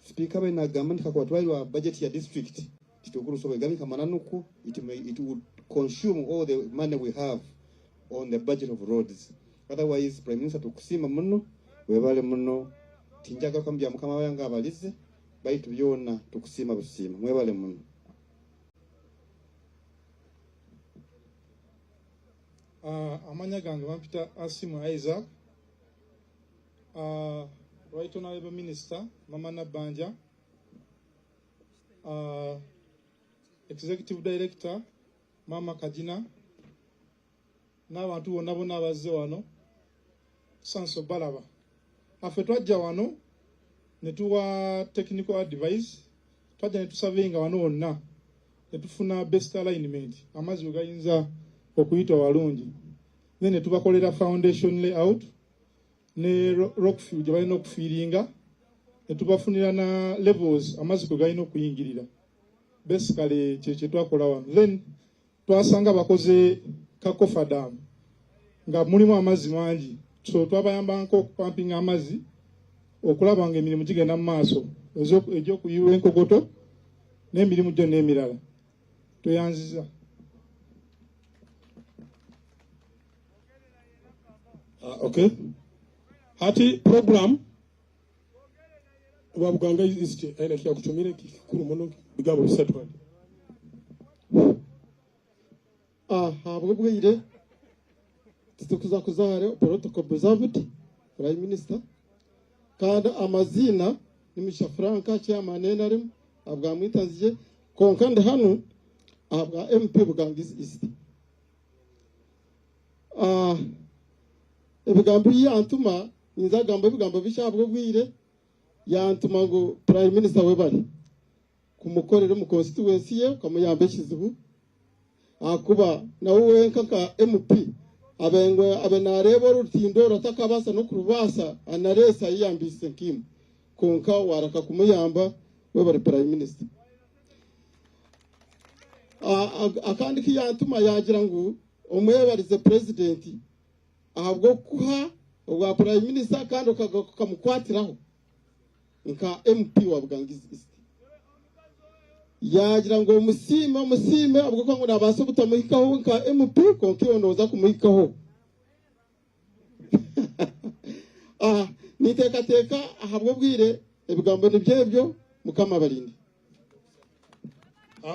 speaker we na government kakwatwairwa budget ya district titukuru so gami kamana nuko it would consume all the money we have on the budget of roads otherwise prime minister tukusima muno webale muno tinjaga kwambya mukama wayanga abalize baitu byona tukusima busima mwebale muno amanya gange bampita Asimu Isaac right honorable minister Mama Nabanja executive director Mama Kajina n'abantu bonna bonna abazze wano sanso balaba affe twajja wano ne tuwa technical advice twajja ne tusavinga wano wonna ne tufuna best alignment amazzi bwe gayinza okuyita walungi ne tubakolera foundation layout ne rockfield gye balina okufiiringa ne tubafunira na levels amazzi kwe galina okuyingirira basically kye twakola wano then twasanga bakoze Kakofa dam nga mulimu amazzi mangi so twabayambako okupampinga amazzi okulaba nga emirimu gigenda mu maaso egy'okuyiwa enkokoto n'emirimu gyonna emirala tweyanziza. Okay. Hati program wa Buganga East aina kia kutumire kikuru muno bigambo bisatu hadi. Habwo bwire tukuza kuzare protocol preserved Prime Minister kandi amazina nimisha Franka chairman enarim abwa mwitanzije konkande hano abwa MP Buganga East. Ebigambo yantuma nzagamba ebigambo bishabwo bwire yantuma ngo Prime Minister webali kumukorera mu constituency ye kamuyambe kizibu akuba nawe nkaka MP abenarebo rutindo ratakabasa no kurubasa anaresa yiyambise kim konka waraka kumuyamba webali Prime Minister akandi kiyantuma yagira ngo umwebarize president ahabwo kuha obwa Prime Minister kandi ukamukwatiraho nka MP wa Buganga East yagira ngo musime abwo ko ngo nabase butamuhikaho nka MP konkiyo noza kumuhikaho niteka ahabwo bwire ebigambo nibyebyo mukama balindi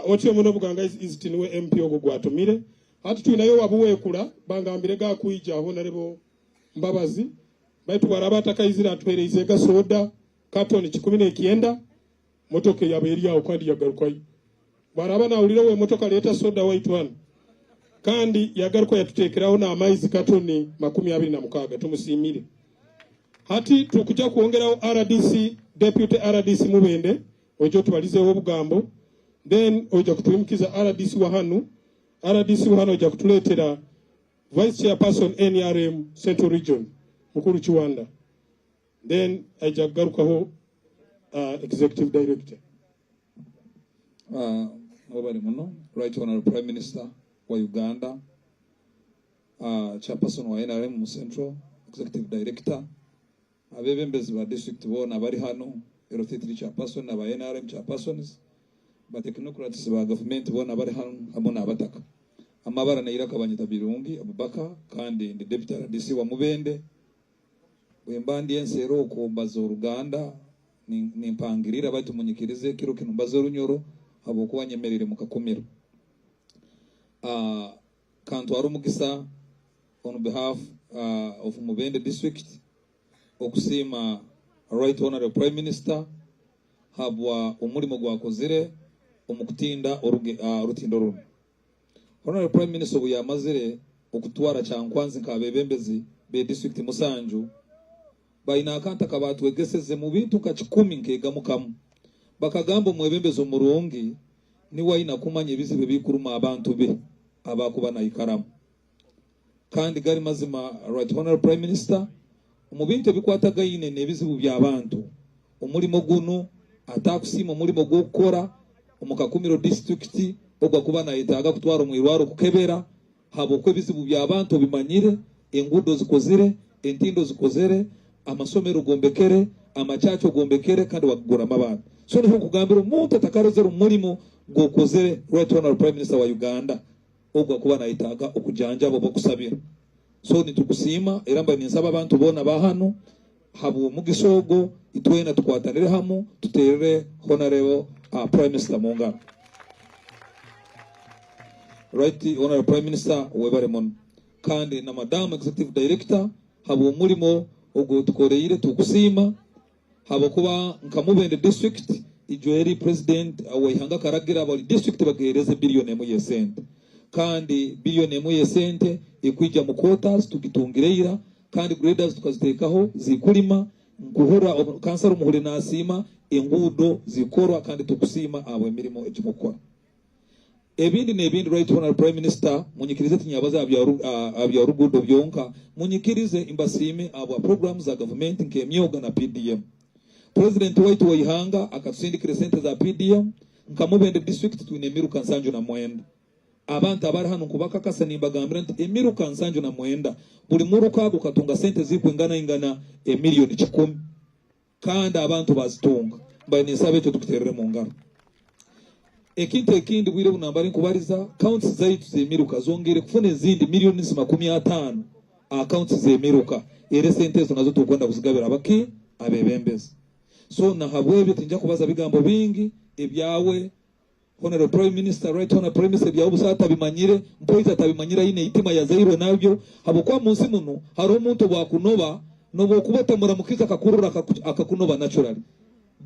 ochiwe muno Buganga East niwe MP ogo gwatumire hati tuinayo wabuwekula bangambire gakuija aho narebo mbabazi baitu warabata kaizira atwereze ga soda carton 19 motoke yaberi yawo kandi yagarukai barabana ulira we motoka leta soda white one kandi yagaruka yatutekeraho na amaizi carton 26 tumusimire hati tukuja kuongeraho RDC deputy RDC mubende ojo tubalizeho bugambo then oja kutumikiza RDC wa hano oja kutuletera vice chairperson NRM Central Region mukuru Chiwanda then aja garukaho executive director nobody muno right honorable Prime Minister wa Uganda chairperson wa NRM Central executive director abebembezi ba district bona bari hano erotitri chairperson na ba NRM chairpersons ba technocrats ba government bona bari hano hamwe abataka amabara na iraka banyita birungi Abubaka kandi ndi deputy RDC wa Mubende wembandi ensero ko mbazo Uganda ni mpangirira bati munyikirize kiro kino mbazo runyoro abo kubanyemerere mu Kakumiro kantu arumugisa on behalf of Mubende district okusima right honorable Prime Minister habwa umurimo gwakozire umukutinda rutindo runo honorable Prime Minister buyamazire okutwara cyankwanzi nkabebembezi be district Musanju baina akanta kabatu wegeseze mu bintu ka 10 nkega mukamu bakagamba mwebembezi omurungi ni waina kumanye bizibe bikuruma abantu be abakuba na ikaramu kandi gari mazima right honorable Prime Minister umubinte bikwataga yine nebizibu by'abantu umurimo guno atakusima umurimo gwo gukora umukakumiro district ogwa kuba na itaga kutwara umwirwaro kukebera habo kwe bizibu by'abantu bimanyire engudo zikozire entindo zikozere amasomero gombekere amachacho gombekere kandi wagura mabana so ni kugambira umuntu atakarozera umurimo gwo kozere right honorable Prime Minister wa Uganda ogwa kuba na itaga okujanja bo kusabira so nitukusima eramba ninsaba abantu bona bahano habu mugisogo itwena tukwatanire hamu tuterere honorable Prime Minister Munga right honorable Prime Minister webaremon kandi na madam executive director habu murimo ogo tukoreire tukusima habo kuba nkamubende district ijoeri president awihanga karagira abo district bagereze billion emu yesente kandi billion emu yesente ikwijja mu quotas tukitungireira kandi graders tukaziteekaho zikulima nkuhura kansara umuhure nasima engudo zikorwa kandi tukusiima abo emirimo ekimukora ebindi nebindi. Right Honorable Prime Minister munyikirize tinyabaza abya rugudo byonka munyikirize imbasime abo programs za government nk'emyoga na PDM. President waitu waihanga akatusindikire sente za PDM nkamubende district twinemiru kansanjo na mwenda abantu abari hano kubaka kasa nimbagambira nti emiru kansanjo na mwenda buli muru kago katunga sente zikwingana ingana emiliyoni 10 kandi abantu bazitunga mbaye nisabe cyo tukuterere mu ngaro. Ekindi bwire bunambari kubariza accounts zaitu zemiruka zongere kufune zindi miliyoni 50 accounts zemiruka ere sente zo nazo tukwenda kuzigabira abaki abebembezi. So na habwebyo tinja kubaza bigambo bingi ebyawe Honorable Prime Minister, Right Honorable Prime Minister byawe busata bimanyire mpoita tabimanyira ine itima ya zairo nabyo habo kwa munsi muno hari umuntu bwakunoba nobo kubatemura mukiza akakurura akakunoba naturally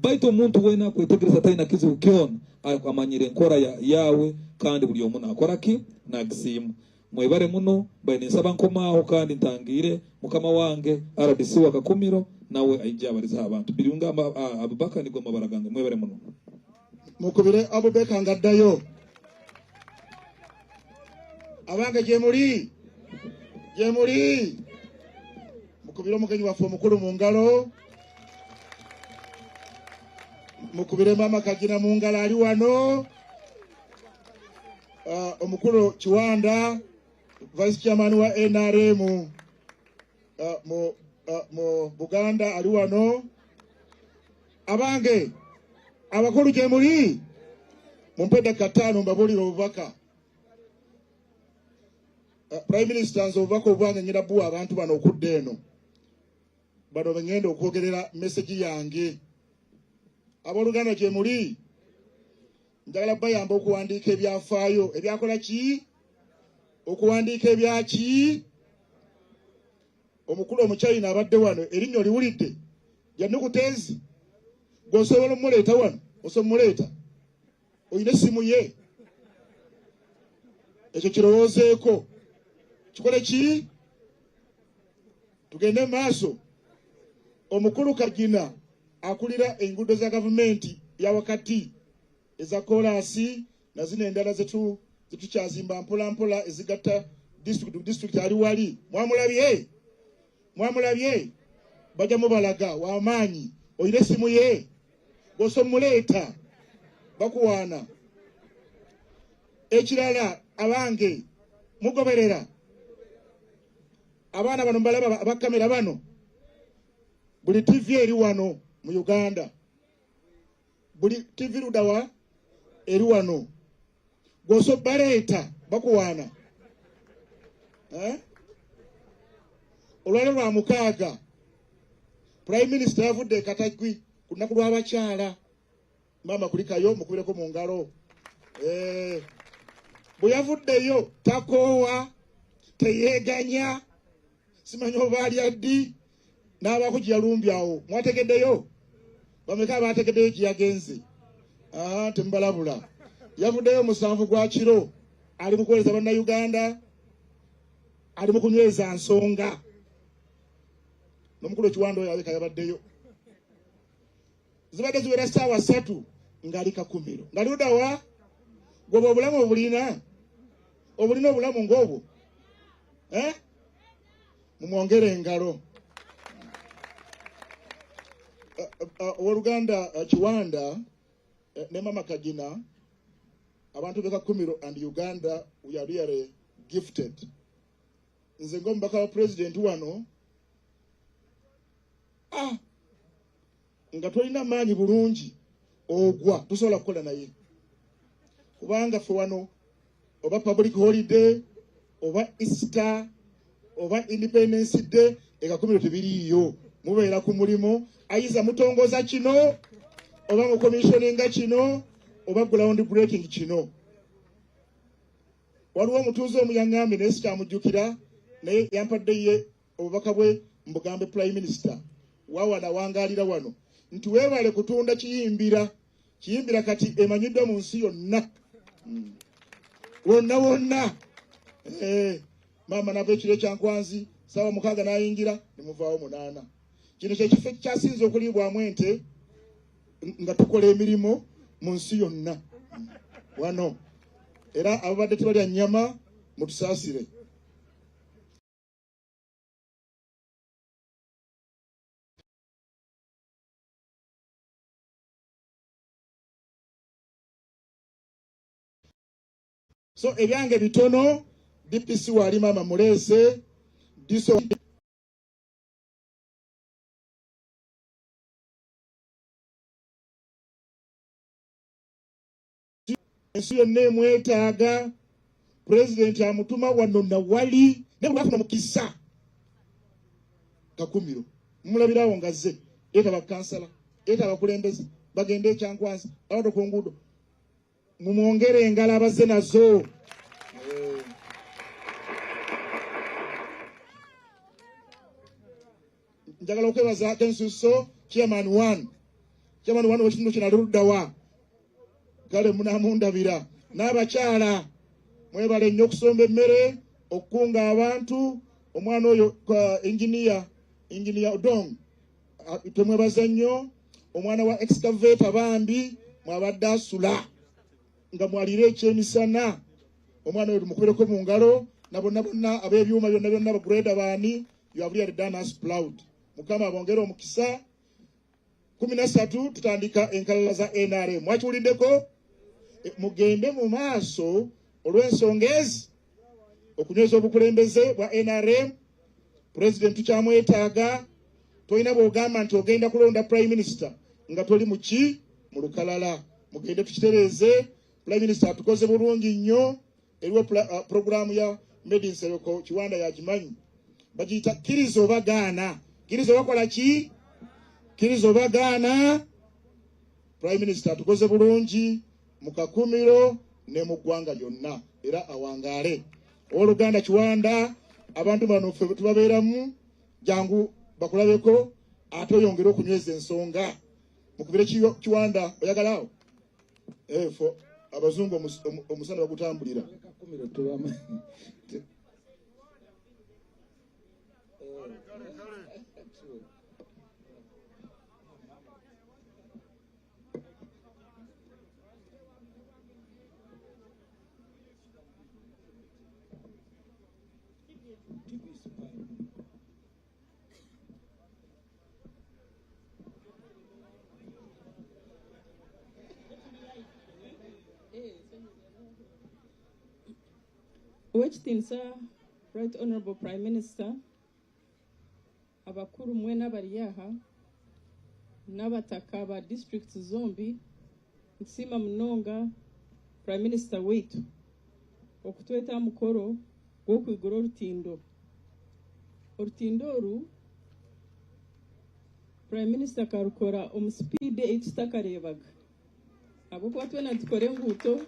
baito umuntu wena kwetegereza taina kizi ukiona amanyire nkora yawe kandi buli omuntu akora ki nagisimu mwebare muno bayine nsaba nkomaho kandi ntangire mukama wange RDC wa Kakumiro nawe ayijabariza abantu birunga Abubakar nigwa mabaraganga mwebare muno mukubire Abubakar ngaddayo abange jemuli mukubire omugenyi waffe omukulu mu ngalo mukubire mama Kagina mu ngalo ali wano omukulu Kiwanda Vice Chairman wa NRM mu Buganda ali wano abange abakulu gye muli mumpeda katano mbabulira obubaka Prime Minister nzo obubaka obwange ngira buwa abantu bano okudde eno bano bengenda okwogerera message yange aboluganda gye muli njagala bayamba okuwandiika ebyafaayo ebyakola ki okuwandiika ebyaki omukulu omukyayina abadde wano erinnya oliwulidde Janukutezi gosobola omuleeta wano osomuleeta oyina essimu ye ekyo kirowoozeeko kikole ki tugende maaso omukulu Kagina akulira enguudo za gavumenti ya wakati eza kolasi na zino endala zetukyazimba mpola ezigatta district ali wali mwamulabye bajja mubalaga w'amaanyi oyina essimu ye osomuleeta bakuwaana ekirala abange mugoberera abaana bano mbalaba abakamera bano buli TV eri wano mu Uganda buli TV ludawa eri wano goso baleeta bakuwaana olwalo lwa mukaaga Prime Minister yavudde Katagwi ku lunaku lw'abakyala mama kulikayo mukubireko mu ngalo bwe yavuddeyo takoowa teyeeganya simanyi oba alya ddi n'abaako gye yalumbyawo mwategeddeyo bameka abategeddeyo gye yagenze temubalabula yavuddeyo 7 gwa kiro ali mu kuweereza bannayuganda ali mu kunyweza nsonga n'omukulu Kiwanda oyo abeka yabaddeyo zibadde ziwera ssaawa 3 ng'ali Kakumiro ng'ali ludawa gwoba obulamu obulina obulamu ng'obwo mumwongere engalo owooluganda Kiwanda ne mama Kagina abantu be Kakumiro and Uganda we are really gifted nze ng'omubaka wa president wano nga tolina maanyi bulungi ogwa tusobola kukola naye kubanga ffe wano oba public holiday oba Easter oba Independence Day Kakumiro tebiriiyo mubeera ku mulimu ayiza mutongoza kino oba mu commissioninga kino oba ground breaking kino waliwo omutuuze omuyaŋŋambi naye sikyamujjukira naye yampadde ye obubaka bwe mbugambe Prime Minister wawana wangaalira wano nti weebale kutunda kiyimbira kati emanyiddwa mu nsi yonna wonna mama nava ekiro ekyankwanzi sawa 6 n'ayingira nemuvaawo 8. Kino kyekifo ekyasinze okulibwamu ente nga tukola emirimu mu nsi yonna wano, era ababadde tebalya nnyama mutusaasire. So ebyange bitono, DPC wali mama mulese diso ensi yonna emwetaaga, pulezidenti amutuma wano na wali naye bwafuna mukisa Kakumiro mumulabirawo ngazze eta bakansala eta abakulembeze bagende ekyankwanzi abantu ku nguudo mumwongere engala abazze nazo. Njagala okwebaza Kensuso chairman 1 w'ekitundu kino aluddawa kale munamundabira n'abakyala mwebale nnyo okusomba emmere okukunga abantu. Omwana oyo engineer Odong temwebaza nnyo. Omwana wa excavator bambi mwabadde asula nga mwalire ekyemisana. Omwana oyo tumukubereko mu ngalo na bonna ab'ebyuma byonna bagureda baani. You have really done us proud. Mukama abongere omukisa. 13 tutandika enkalala za NRM. Mwakiwuliddeko? Mugende mu maaso olw'ensonga ezi okunyweza obukulembeze bwa NRM. President tukyamwetaaga. Tolina bw'ogamba nti ogenda kulonda prime minister nga toli mu lukalala. Mugende tukitereeze. Prime minister atukoze bulungi nnyo. Eriwo programu ya Made in Seroko Kiwanda yagimanyi. Bagiyita kkiriza oba gaana. Kkiriza bakola ki? Kkiriza oba gaana. Prime minister atukoze bulungi mu Kakumiro ne mu ggwanga lyonna era awangaale. Oluganda Kiwanda abantu bano ffe tubabeeramu jangu bakulabeko ate oyongere okunyweza ensonga. Mukubire Kiwanda oyagalaawo fo abazungu omusana bagutambulira. Uwekitinsa, Right Honorable Prime Minister, abakuru mwena bari aha n'abataka ba district zombi nsima munonga Prime Minister wetu okutweta mukoro gw'okwigura orutindo oru Prime Minister karukora speed ekitakarebaga abokuba twena ntukore enguuto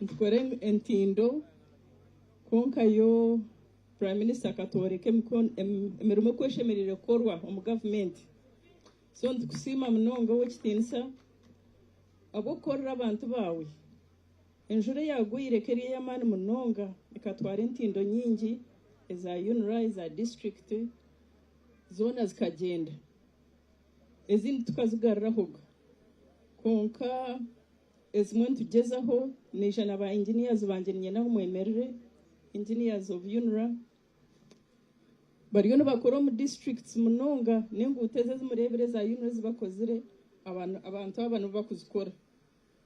ntukore entindo konka yo Prime Minister katoreke emirimo kweshemerere korwa omu government. So ntukusima munonga w'ekitinisa abokukorera abantu bawe enjura yagwire keriya y'amaani munonga ekatwara entindo nyingi eza UNRA eza district zona zikagenda ezindi tukazigarrahoga konka ezimwe ntugezaho neijana ba engineers banje ninyenaho mwemerere engineers of UNRA bariyo nibakora mu districts munonga n'enguuto ezimurebere za UNRA zibakozire abantu aba nibo bakuzikora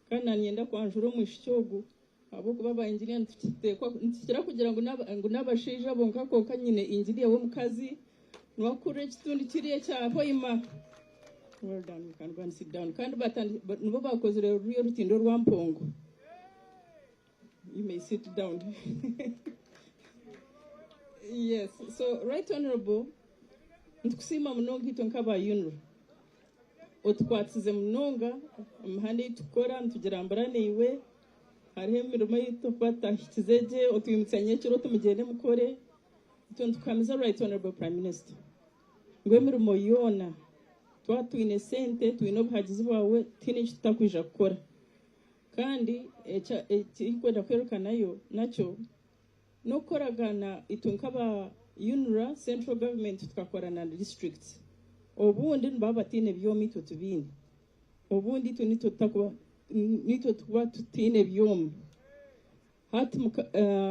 kandi nanyenda kwanjura omwishikyogo abokuba ba engineer ntikira kugira ngo n'abashaija bonka konka nyine engineer w'omukazi nibakurra ekitundu kiriya kya Hoima. Well done, you can go and sit down. Kandi nibo bakozire orutindo rwa Mpongo. You may sit down. Yes, so Right Honorable, ntukusima munonga ito nkaba UNRA. Otukwatize munonga amahande yitukora ntugirambura niwe hariho emirimo yitu kwatahikizeje otuyimitsanye kiro tumugende mukore ito ntukamiza Right Honorable Prime Minister ngwe emirimo yona twatwine sente twine obuhagizi bwawe tine eki tutakwija kukora kandi ekikwenda kwerekanayo nakyo n'okukoragana itwe nk'aba UNRA central government tukakorana na districts obundi nibaba batiine byomi itwe tubiine obundi itwe nitwe tuba tutiine byomi hati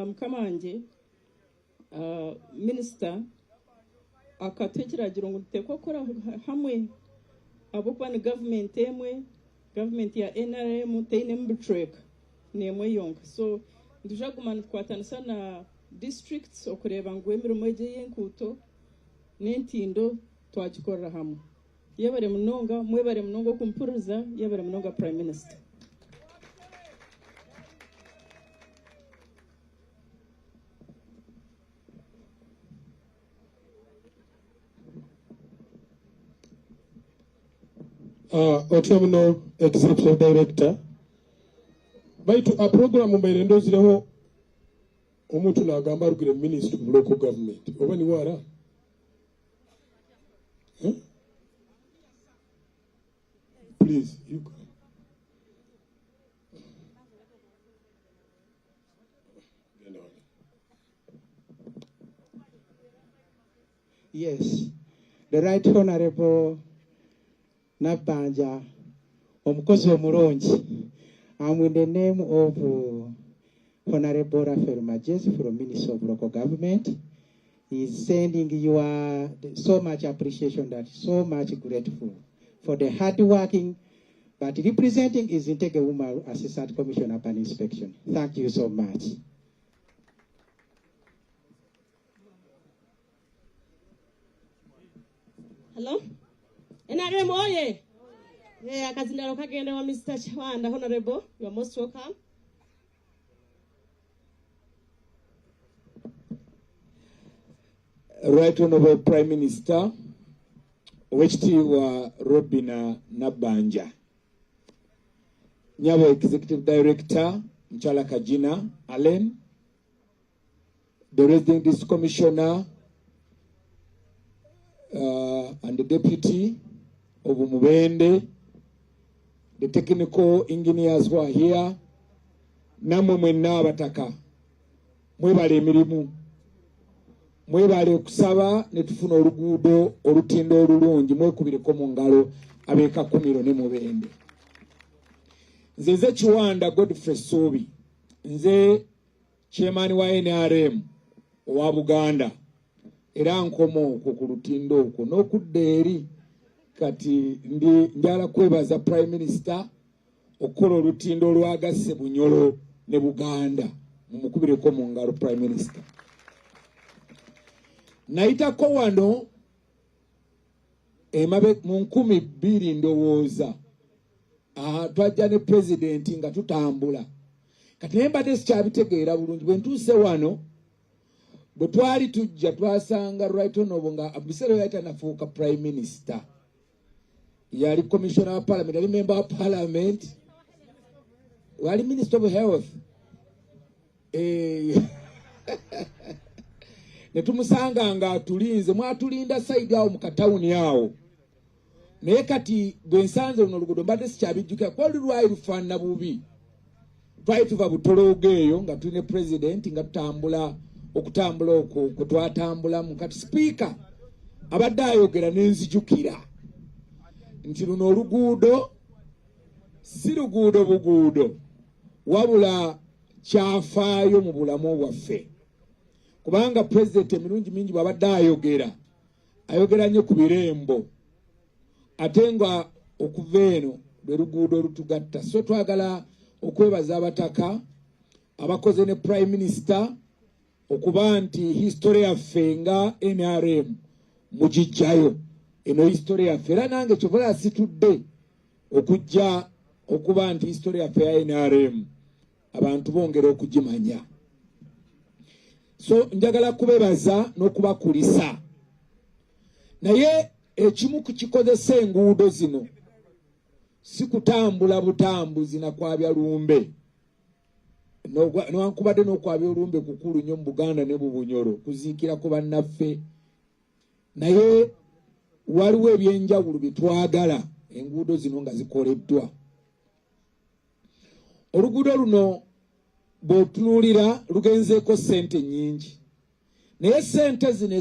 mukama wanje minister akatekeragiro ngu tuteekwa kukora hamwe abokuba ni government emwe government ya NRM teinemu butreka nemwe yonka so ndujaguma nitwatanisa na districts okureba ngu emirimo egi y'enkuuto n'entindo twagikorera hamwe yebare munonga mwebare munonga okumpuriza yebare munonga prime minister. Otuamuno executive director baitu a program mbaire ndozireho omuntu nagamba arugire ministry of local government oba ni wara please you go. Yes, the right honorable Nabanja omukozi omulungi. I'm in the name of Honorable Raphael Majesi from Ministry of Local Government. He's sending you so much appreciation, that so much grateful for the hard working, but representing his Integra Woman Assistant Commissioner upon Inspection. Thank you so much. Hello? NRM oye. Yeah, Kazindalo kagenda wa Mr. Chawanda, Honorable. You are most welcome. Right Honorable Prime Minister, Owekitiibwa Robina Nabanja, Nyabo Executive Director, Mchala Kajina Allen, the Resident District Commissioner, and the Deputy of Mubende, the technical engineers who are here, namwe mwenna abataka, mwebale emirimu, mwebale okusaba ne tufuna oluguudo olutindo olulungi mwekubireko mu ngalo ab'e Kakumiro ne Mubende. Nze Kiwanda Godfrey Suubi, nze chairman wa NRM owa Buganda, era nkomo okwo ku lutindo okwo n'okudda eri kati njala kwebaza Prime Minister okukola olutindo olwagasse Bunyoro ne Buganda mumukubireko mu ngalo Prime Minister. Nayitako wano emabe mu 2000 ndowooza twajja ne president nga tutambula kati naye mbadde sikyabitegeera bulungi bwe ntuuse wano bwe twali tujja twasanga Right Honorable nga Abdusero yayita nafuuka Prime Minister, yali Commissioner wa Parliament, yali Member wa Parliament, wali Minister of Health. Ne tumusanga nga atulinze, mwatulinda side awo mu katawuni awo. Naye kati bwe nsanze luno oluguudo mbadde sikyabijjukira kuba lwali lufaanana bubi. Twali tuva Butolooga eyo nga tulina president nga tutambula okutambula okwo kwe twatambulamu kati speaker abadde ayogera n'enzijukira nti luno oluguudo si luguudo buguudo wabula kyafaayo mu bulamu bwaffe kubanga president emirungi mingi bw'abadde ayogera nnyo ku birembo ate nga okuva eno lwe luguudo olutugatta. So twagala okwebaza abataka abakoze ne Prime Minister okuba nti history yaffe nga NRM mugijjayo eno history yaffe, era nange kyovala situdde okujja okuba nti history yaffe ya NRM abantu bongera okugimanya. So njagala kubebaza n'okubakulisa, naye ekimu kukikozesa enguudo zino si kutambula butambuzi na kwabya lumbe, newankubadde n'okwabya olumbe kukulu nnyo mu Buganda ne mu Bunyoro kuziikira ku bannaffe, naye waliwo ebyenjawulo bye twagala enguudo zino nga zikoleddwa. Oluguudo luno bw'otunuulira lugenzeeko ssente nnyingi naye ssente zino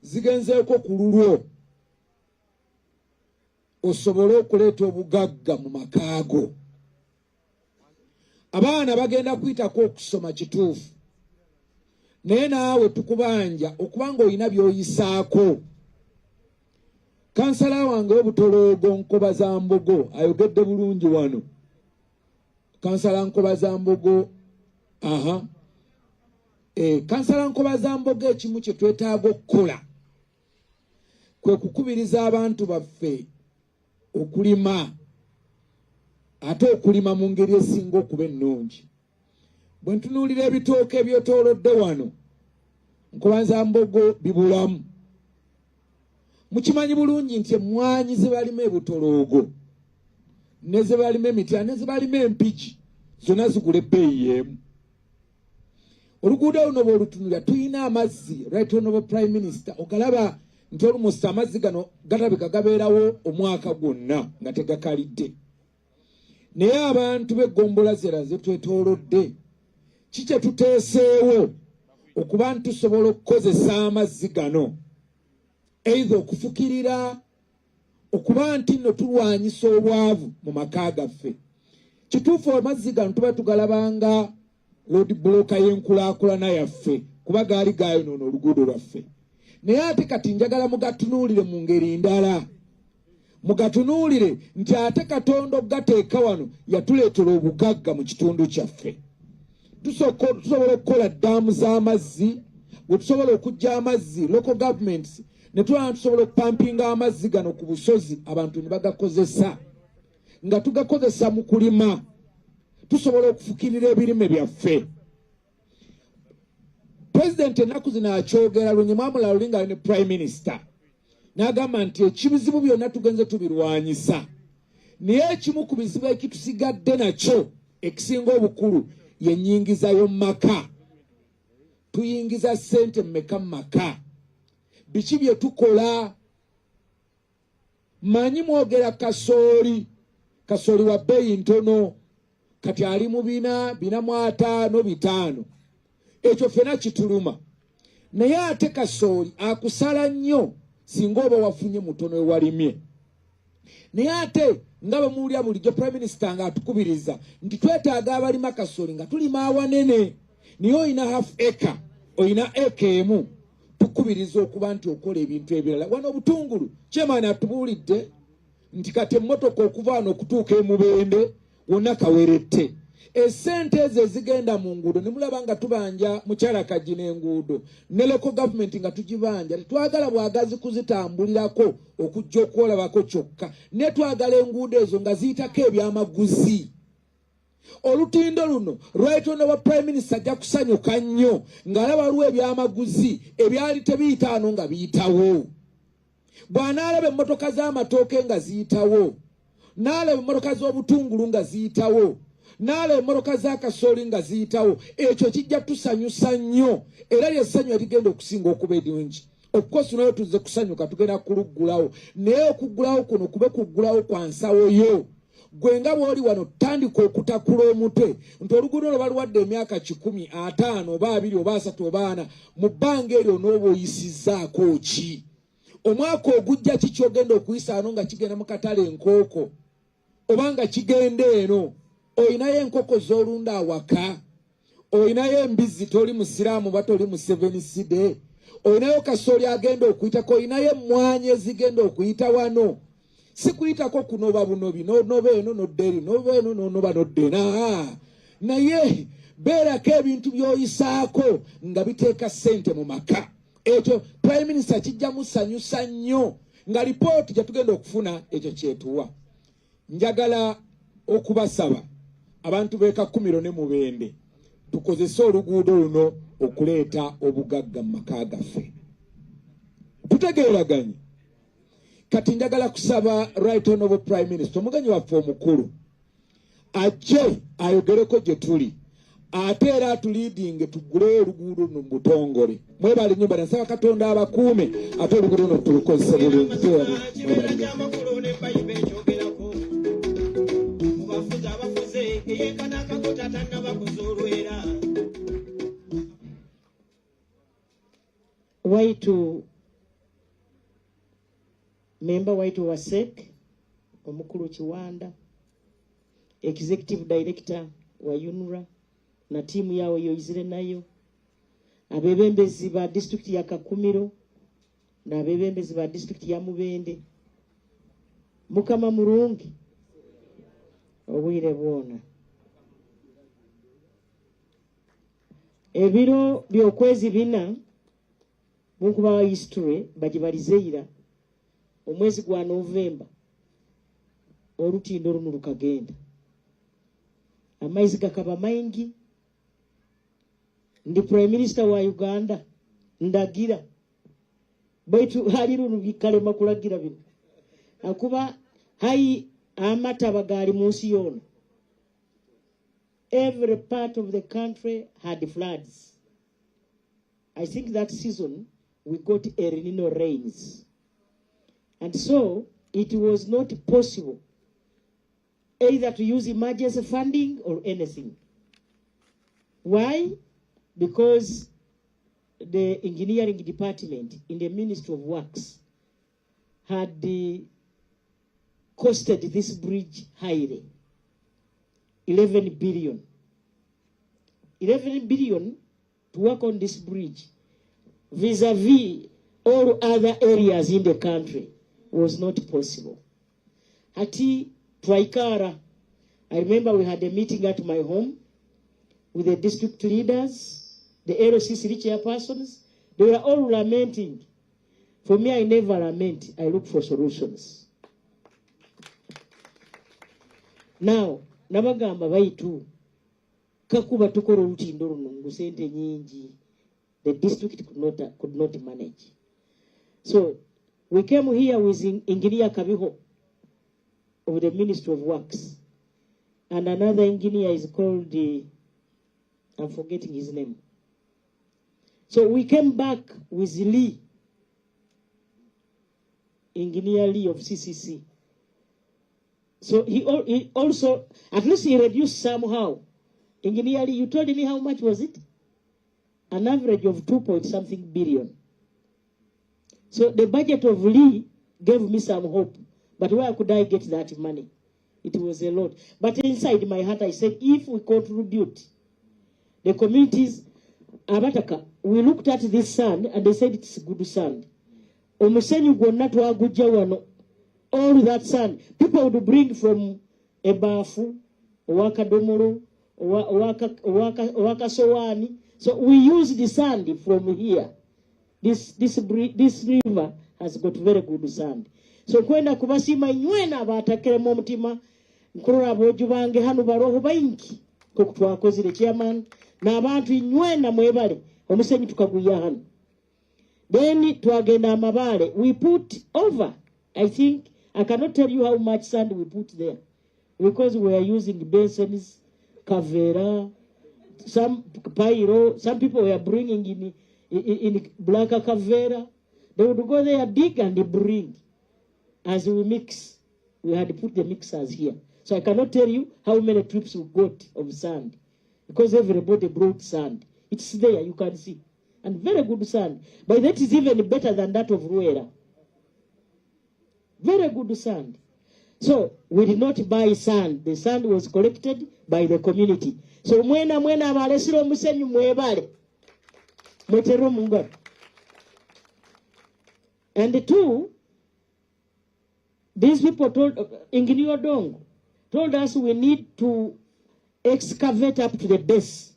zigenzeeko ku lulwo osobole okuleeta obugagga mu makaago. Abaana bagenda kuyitako okusoma kituufu naye naawe tukubanja okubanga olina by'oyisaako. Kansala wange w'Obutoloogo Nkoba za Mbogo ayogedde bulungi wano. Kansala Nkoba za Mbogo Kansala Nkoba za Mbogo ekimu kye twetaaga okukola kwe kukubiriza abantu baffe okulima, ate okulima mu ngeri esinga okuba ennungi. Bwe ntunuulira ebitooke ebyetoolodde wano Nkoba za Mbogo bibulamu. Mukimanyi bulungi nti emmwanyi ze balima e Butoloogo ne ze balima emitya ne ze balima empiki zonna zigula ebbeeyi y'emu. Oluguudo luno bw'olutunulira tulina amazzi. Right Honorable Prime Minister, ogalaba nti almost amazzi gano gatabika gabeerawo omwaka gwonna nga tegakalidde. Naye abantu b'eggombola zera ze twetoolodde kikye tuteeseewo okuba nti tusobola okukozesa amazzi gano either okufukirira okuba nti nno tulwanyisa obwavu mu maka gaffe. Kituufu amazzi gano tuba tugalabanga road bloka y'enkulaakulana yaffe kuba gaali gaayonoona oluguudo lwaffe. Naye ate kati njagala mugatunuulire mu ngeri ndala. Mugatunuulire nti ate Katonda okugateeka wano yatuleetera obugagga mu kitundu kyaffe. Tusobola okukola ddaamu z'amazzi, bwe tusobola okujja amazzi local governments ne tusobola okupampinga amazzi gano ku busozi abantu ne bagakozesa. Nga tugakozesa mu kulima tusobola okufukirira ebirime byaffe. President ennaku zino akyogera lunyumamula lulinga ne Prime Minister n'agamba nti ekibizibu byonna tugenze tubirwanyisa naye ekimu ku bizibu ekitusigadde nakyo ekisinga obukulu yennyingiza y'omumaka. Tuyingiza ssente mmeka mu maka? Biki bye tukola? Manyi mwogera kasooli wa bbeeyi ntono kati ali mu 4,500. Ekyo ffena kituluma. Naye ate kasooli akusala nnyo singa oba wafunye mutono ewalimye. Naye ate nga bwe muwulira bulijjo Prime Minister ng'atukubiriza nti twetaaga abalima kasooli nga tulima awanene. Naye olina half acre, olina eka emu, tukubiriza okuba nti okola ebintu ebirala. Wano Butungulu Chairman atubuulidde nti kati emmotoka okuva wano okutuuka e Mubende wonna kawerette. Essente ezo ezigenda mu nguudo ne mulaba nga tubanja mukyala Kagina enguudo ne local government nga tugibanja. Tetwagala bwagazi kuzitambulirako okujja okwolabako kyokka. Ne twagala enguudo ezo nga ziyitako ebyamaguzi. Olutindo luno Right Honorable Prime Minister ajja kusanyuka nnyo ng'alaba waliwo ebyamaguzi ebyali tebiyitaano nga biyitawo. Bw'anaalaba emmotoka z'amatooke nga ziyitawo, n'alaba emmotoka z'Obutungulu nga ziyitawo, n'alaba emmotoka za kasooli nga ziyitawo, ekyo kijja tusanyusa nnyo era ly'essanyu erigenda okusinga okuba eddungi. Of course nayo tuzze kusanyuka tugenda kuluggulawo naye okuggulawo kuno kube kuggulawo kwa nsawo yo. Gwe nga bw'oli wano tandika okutakula omutwe nti oluguudo lwe baluwadde emyaka 10, 5 oba 2 oba 3 oba 4 mu bbanga eryo n'oba oyisizzaako ki? Omwaka ogujja kiki ogenda okuyisa ano nga kigenda mu katale enkooko oba nga kigenda eno? Oyinayo enkoko z'olunda awaka, oyinayo embizi, toli musiraamu ba toli mu 7 side, oyinayo kasooli agenda okuyitako, oyinayo emmwanyi ezigenda okuyita wano. Si kuyitako kunoba bunobi noba eno nodda eri, noba eno nonoba nodda ena. Naye beerako ebintu by'oyisaako nga biteeka ssente mu maka. Ekyo Prime Minister kijja musanyusa nnyo nga lipooti gye tugenda okufuna ekyo kyetuwa. Njagala okubasaba abantu b'e Kakumiro ne Mubende tukozese oluguudo luno okuleeta obugagga mu maka gaffe. Tutegeeraganye. Kati njagala kusaba Right Honorable Prime Minister omugenyi waffe omukulu ajje ayogereko gye tuli ate era atuliidinge tuggule oluguudo luno mu butongole. Mwebale nnyo bana, nsaba Katonda abakuume ate oluguudo luno tulukozese bulungi. Mwebalire. tatanga bakuzulwera waitu member waitu wa SEC omukulu Kiwanda, executive director wa UNRA na timu yao yoizire nayo, abebembezi ba district ya Kakumiro na abebembezi ba district ya Mubende, mukama murungi obwire bwona. Ebiro byokwezi bina munkuba wa history bagibalizeira omwezi gwa November olutindo luno lukagenda amaizi gakaba maingi. Ndi prime minister wa Uganda ndagira baitu hali luno bikalema kulagira bino akuba hai amata bagali munsi yona. Every part of the country had floods. I think that season we got El Nino rains. And so it was not possible either to use emergency funding or anything. Why? Because the engineering department in the Ministry of Works had costed this bridge highly. 11 billion. 11 billion to work on this bridge vis-a-vis all other areas in the country was not possible. Hati Twaikara, I remember we had a meeting at my home with the district leaders, the LCC chairpersons. They were all lamenting. For me, I never lament. I look for solutions. Now, nabagamba baitu kakuba tukoro lutindo luno sente nyingi, the district could not manage. So we came here with Engineer Kabiho of the Ministry of Works, and another engineer is called I'm forgetting his name. So we came back with Lee, Engineer Lee of CCC. So he also, at least he reduced somehow. Engineer Lee, you told me how much was it? An average of 2.something billion. So the budget of Lee gave me some hope. But where could I get that money? It was a lot. But inside my heart I said, if we contribute, the communities, Abataka, we looked at this sand and they said it's good sand. Omusenyu gwonna twagujja wano, all that sand, people would bring from Ebafu, Wakadomoro, Wakasowani. So we use the sand from here. This river has got very good sand. So kwenda kubasima nywena batakiremo omutima nkurora boju bange hano baroho baingi ko twakozire chairman na abantu nywena mwebale omusenyi tukaguya hano. Then twagenda amabale, we put over, I think I cannot tell you how much sand we put there because we are using basins, kavera, some pyro, some people were bringing in black kavera. They would go there, dig and bring. As we mix, we had to put the mixers here. So I cannot tell you how many trips we got of sand. Because everybody brought sand. It's there, you can see. And very good sand. But that is even better than that of Ruera. Very good sand. So we did not buy sand. The sand was collected by the community. So mwena abalesiro musenyu mwebale. Mwetero munga. And two, these people told, Engineer Dong, told us we need to excavate up to the base.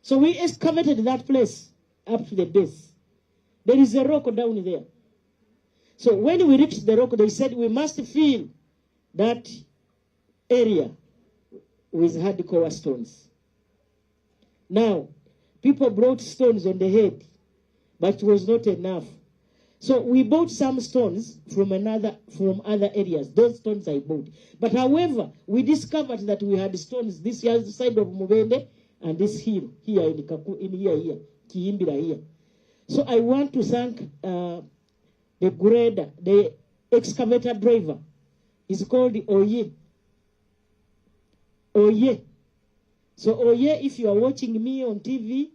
So we excavated that place up to the base. There is a rock down there. So when we reached the rock, they said we must fill that area with hardcore stones. Now, people brought stones on the head, but it was not enough. So we bought some stones from other areas. Those stones I bought. But however, we discovered that we had stones this side of Mubende and this hill here in here, Kiimbira here. So I want to thank the grader, the excavator driver. He's called Oye. Oye. So Oye, if you are watching me on TV,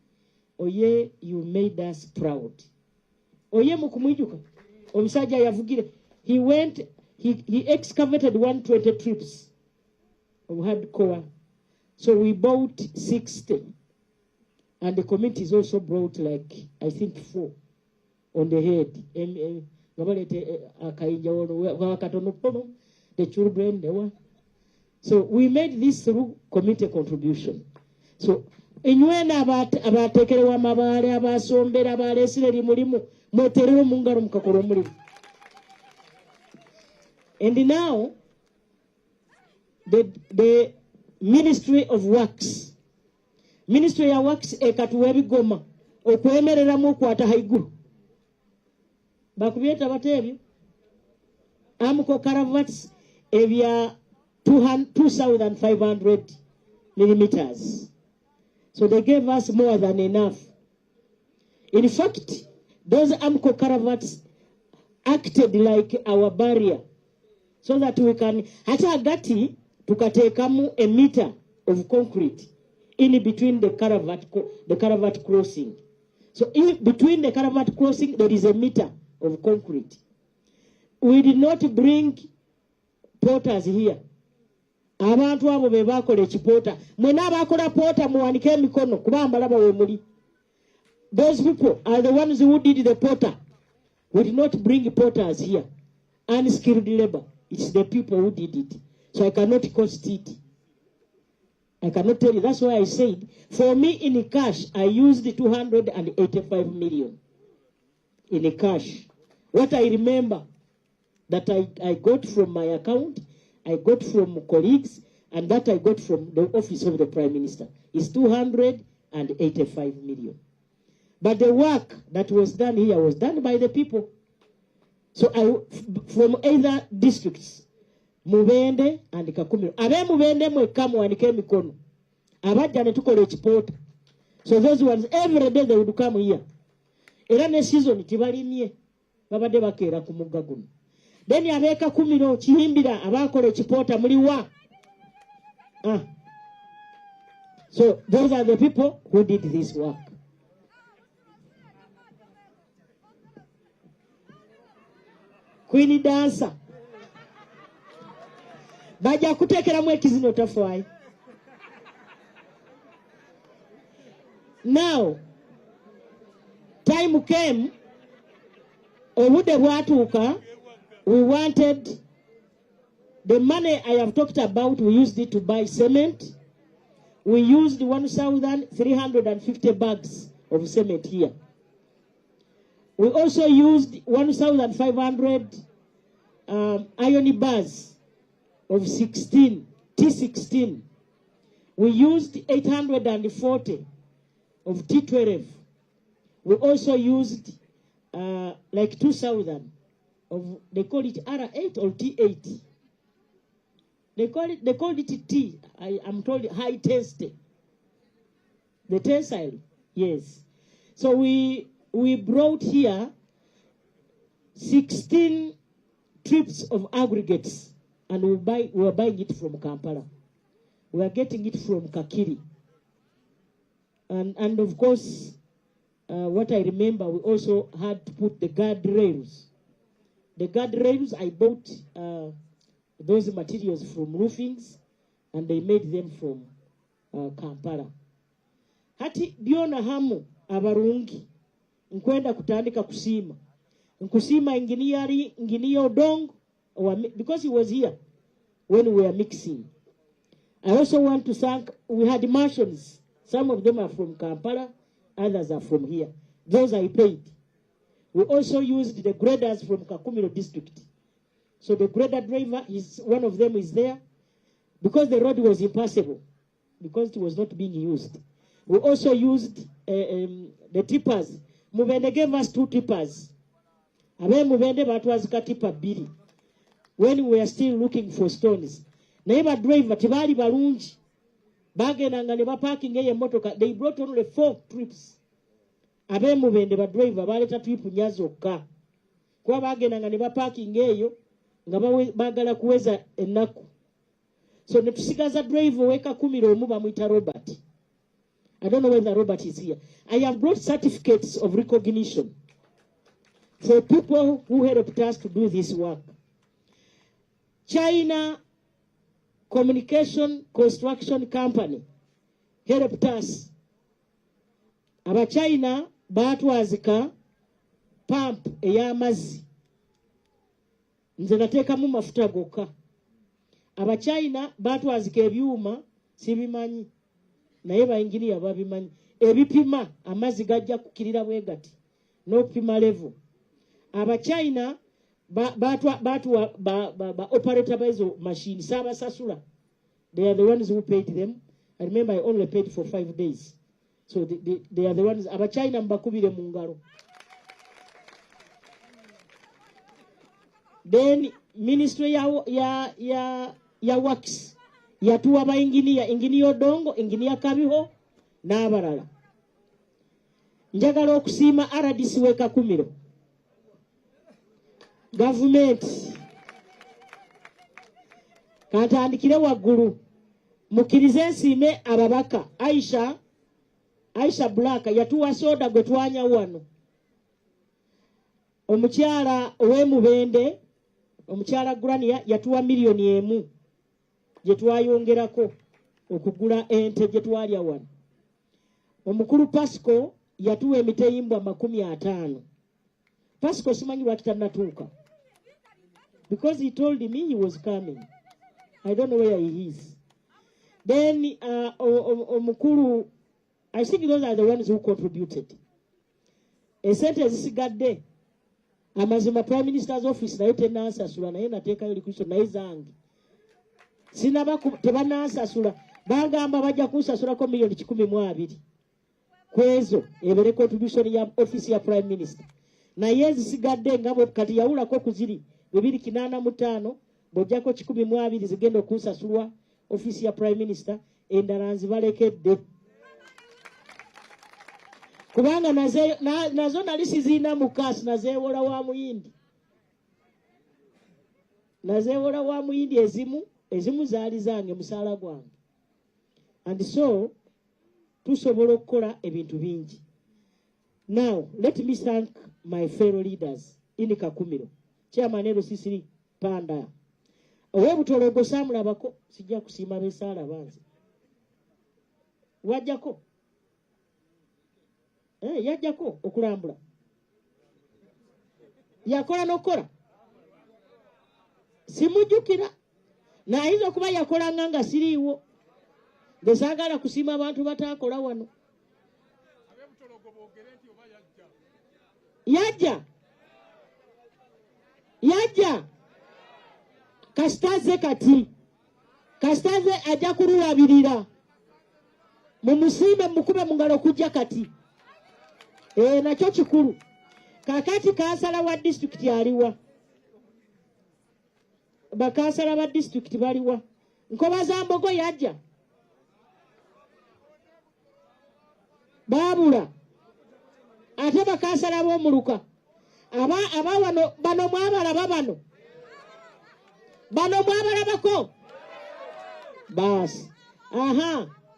Oye, you made us proud. Oye mukumwijuka. Omusajja yavugire. He excavated 120 trips of hardcore. So we bought 60. And the committee is also brought like, I think 4 on the head. The children, they were. So we made this through committee contribution. So, enywena abatekelewa mabale abasombera abalesire mulimu mweterero mungaro mukakoro mulimu. And now the Ministry of Works ya Works ekatuwa ebigoma okwemereramu okwata haiguru bakubyeta batebyo amuko caravats ebya 2,500 millimeters. So they gave us more than enough. In fact, those AMCO caravats acted like our barrier so that we can, hata agati, tukatekamu a meter of concrete in between the caravat crossing. So in between the caravat crossing, there is a meter of concrete. We did not bring porters here. Abantu abo be bakola ekipota mwena abakola pota muwanike emikono kubamba laba we muri. Those people are the ones who did the porter. We did not bring porters here. Unskilled labor. It's the people who did it. So I cannot cost it. I cannot tell you. That's why I said, for me in cash, I used 285 million in cash. What I remember that I got from my account, I got from colleagues, and that I got from the office of the Prime Minister is 285 million. But the work that was done here was done by the people. So from either districts, Mubende and Kakumiro. Abe Mubende mweka muwanike mikono. Abajja ne tukola ekipota. So those ones, every day they would come here. Era ne season tibalimye. Babadde bakeera ku mugga guno. Then abeka Kakumiro Chihimbira abakola ekipota muliwa. So those are the people who did this work. Queen dancer. Baja kutekeramu ekizino tafwai. Now, time came, obude bwatuuka, we wanted the money I have talked about, we used it to buy cement. We used 1,350 bags of cement here. We also used 1,500 iron bars of 16, T16. We used 840 of T12. We also used like 2,000 of, they call it R8 or T8. They called it T. I'm told high tensile. The tensile, yes. So we brought here 16 trips of aggregates, and we were buying it from Kampala. We are getting it from Kakiri. And of course, what I remember, we also had to put the guardrails. The guardrails, I bought those materials from roofings, and they made them from Kampala. Hati biona hamu abarungi nkwenda kutandika kusima. Nkusima engineer Odong, because he was here when we were mixing. I also want to thank, we had Martians. Some of them are from Kampala, others are from here. Those I paid. We also used the graders from Kakumiro district. So the grader driver, one of them is there, because the road was impassable, because it was not being used. We also used the tippers. Mubende gave us 2 tippers. Abe Mubende batwazika tipper 2. When we were still looking for stones. Neighbor driver, tibali balungi. Bagenanga ne parking eye motoka. They brought only 4 trips. Abe Mubende ba driver baleta trip nyazoka. Kwa bagenanga ne parking eyo nga bagala kuweza enaku. So netusigaza drive we Kakumiro omu bamwita Robert. I don't know whether Robert is here. I have brought certificates of recognition for people who helped us to do this work. China Communication Construction Company helped us. Aba China batwazika pump ey'amazzi. Nze nateekamu mafuta gokka. Aba China batwazika ebyuma sibimanyi. Naye ba engineer babimanyi. Ebipima amazzi gajja kukirira bwe gati. N'okupima level. Aba China operator by the machine saba sasula. They are the ones who paid them. I remember I only paid for 5 days. So they are the ones. Aba China mbakubire mu ngalo. Then ministry ya works yatuwa ba engineer Dongo, engineer Kabiho n'abalala. Njagala okusiima RDC we Kakumiro. Government katandikire waggulu mukirize ensiime ababaka Aisha Black yatuwa soda gwe twanya wano. Omukyala ow'emubende omukyala Grania yatuwa $1,000,000 gye twayongerako okugula ente gye twalya wano. Omukulu Pasco yatuwa emiteyimbwa 50. Pasco simanyi lwaki tannatuuka. Because he told me he was coming. I don't know where he is. Then omukulu, I think those are the ones who contributed. Esente ezisigadde amazima Prime Minister's office nayo tennansasula naye nateekayo likwisa naye zange. Sinaba tebanansasula. Bagamba bajja kunsasulako $1,200,000. Kwezo ebere contribution ya office ya Prime Minister. Naye ezisigadde nga bwe kati yawulako ku ziri 285 bojjako 1,200 zigenda okunsasulwa office ya Prime Minister endala nzibalekedde. Kubanga nazo nali sizina mukasi nazeewola wa muyindi. Nazeewola wa muyindi ezimu zaali zange musaala gwange. And so tusobola okukola ebintu bingi. Now, let me thank my fellow leaders in Kakumiro. Chairman LCC Panda. Owebutologo samulabako sijja kusiima besaala banze. Wajjako? Yajjako okulambula. Yakola nokola. Simujjukira. Naayinza okuba yakola nga siriiwo. Nze saagala kusiima abantu bataakola wano. Yajja kasitaze kati kasitaze ajja kululabirira mumusiime mukube mu ngalo kujja kati nakyo kikulu. Kakati kansala wa district aliwa, bakansala ba district baliwa. Nkobaza Mbogo yajja babula ate bakansala b'omuluka aba wano bano mwabalaba bano mwabalabako basi.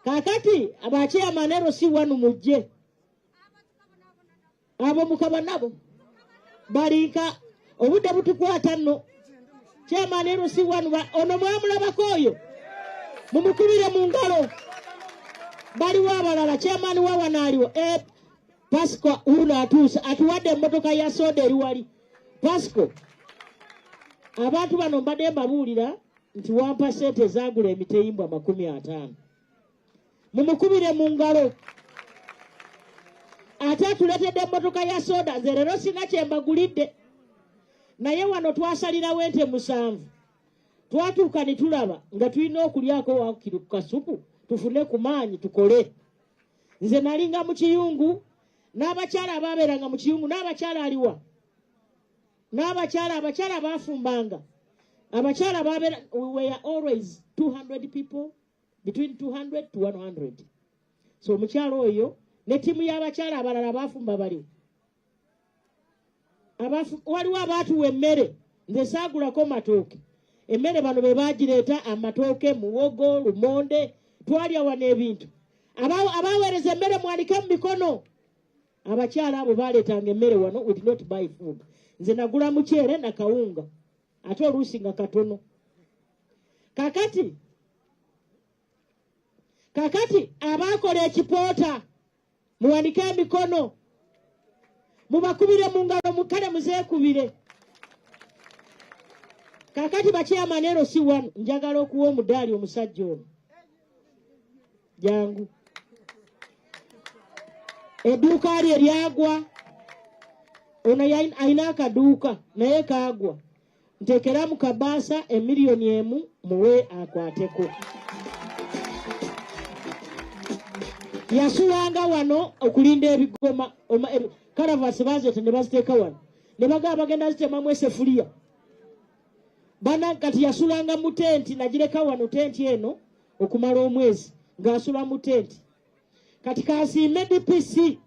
Kakati abachairman si wanu mujje abo mukaba nabo balinka obudde butukwata nno. Chairman si wanu ono mwamulabako oyo mumukubire mu ngalo. Baliwo abalala chairman wa wanaaliwo Pasco uno atuusa atuwadde emmotoka ya soda eri wali. Pasco abantu bano mbadde mbabuulira nti wampa sente zaagula emiteyimbwa 50. Mumukubire mu ngalo. Ate atuleetedde emmotoka ya soda nze leero sina kye mbagulidde. Naye wano twasalirawo ente 7. Twatuuka ne tulaba nga tulina okulyako wakiru kasupu tufune ku maanyi tukole. Nze nalinga mu kiyungu n'abakyala ababeeranga mu kiyungu n'abakyala aliwa abakyala bafumbanga abakyala babeera. We were always 200 people, between 200 to 100. So omukyala oyo ne tiimu y'abakyala abalala bafumba baliwo. Waliwo abaatuwa emmere nze saagulako matooke. emmere bano be bagireeta amatooke muwogo lumonde twalya wano ebintu abaweereza emmere mwanike mu mikono abakyala abo baleetanga emmere wano we did not buy food nze nagula muceere na kawunga ate oluusi nga katono kakati abaakola ekipoota muwanike emikono mubakubire mu ngalo mukale muzeekubire kakati bakyamanero si wano njagala okuwa omudaali omusajja ono jangu edduuka lye lyagwa ono alina akaduuka naye kaagwa ntekera mu kabaasa $1,000,000 muwe akwateko yasulanga wano okulinda ebigoma karavasi bazete ne baziteeka wano ne bagaba bagenda zitemamu esefuliya bana kati yasulanga mu tenti nagireka wano tenti eno okumala omwezi ng'asula mu tenti kati kasiime DPC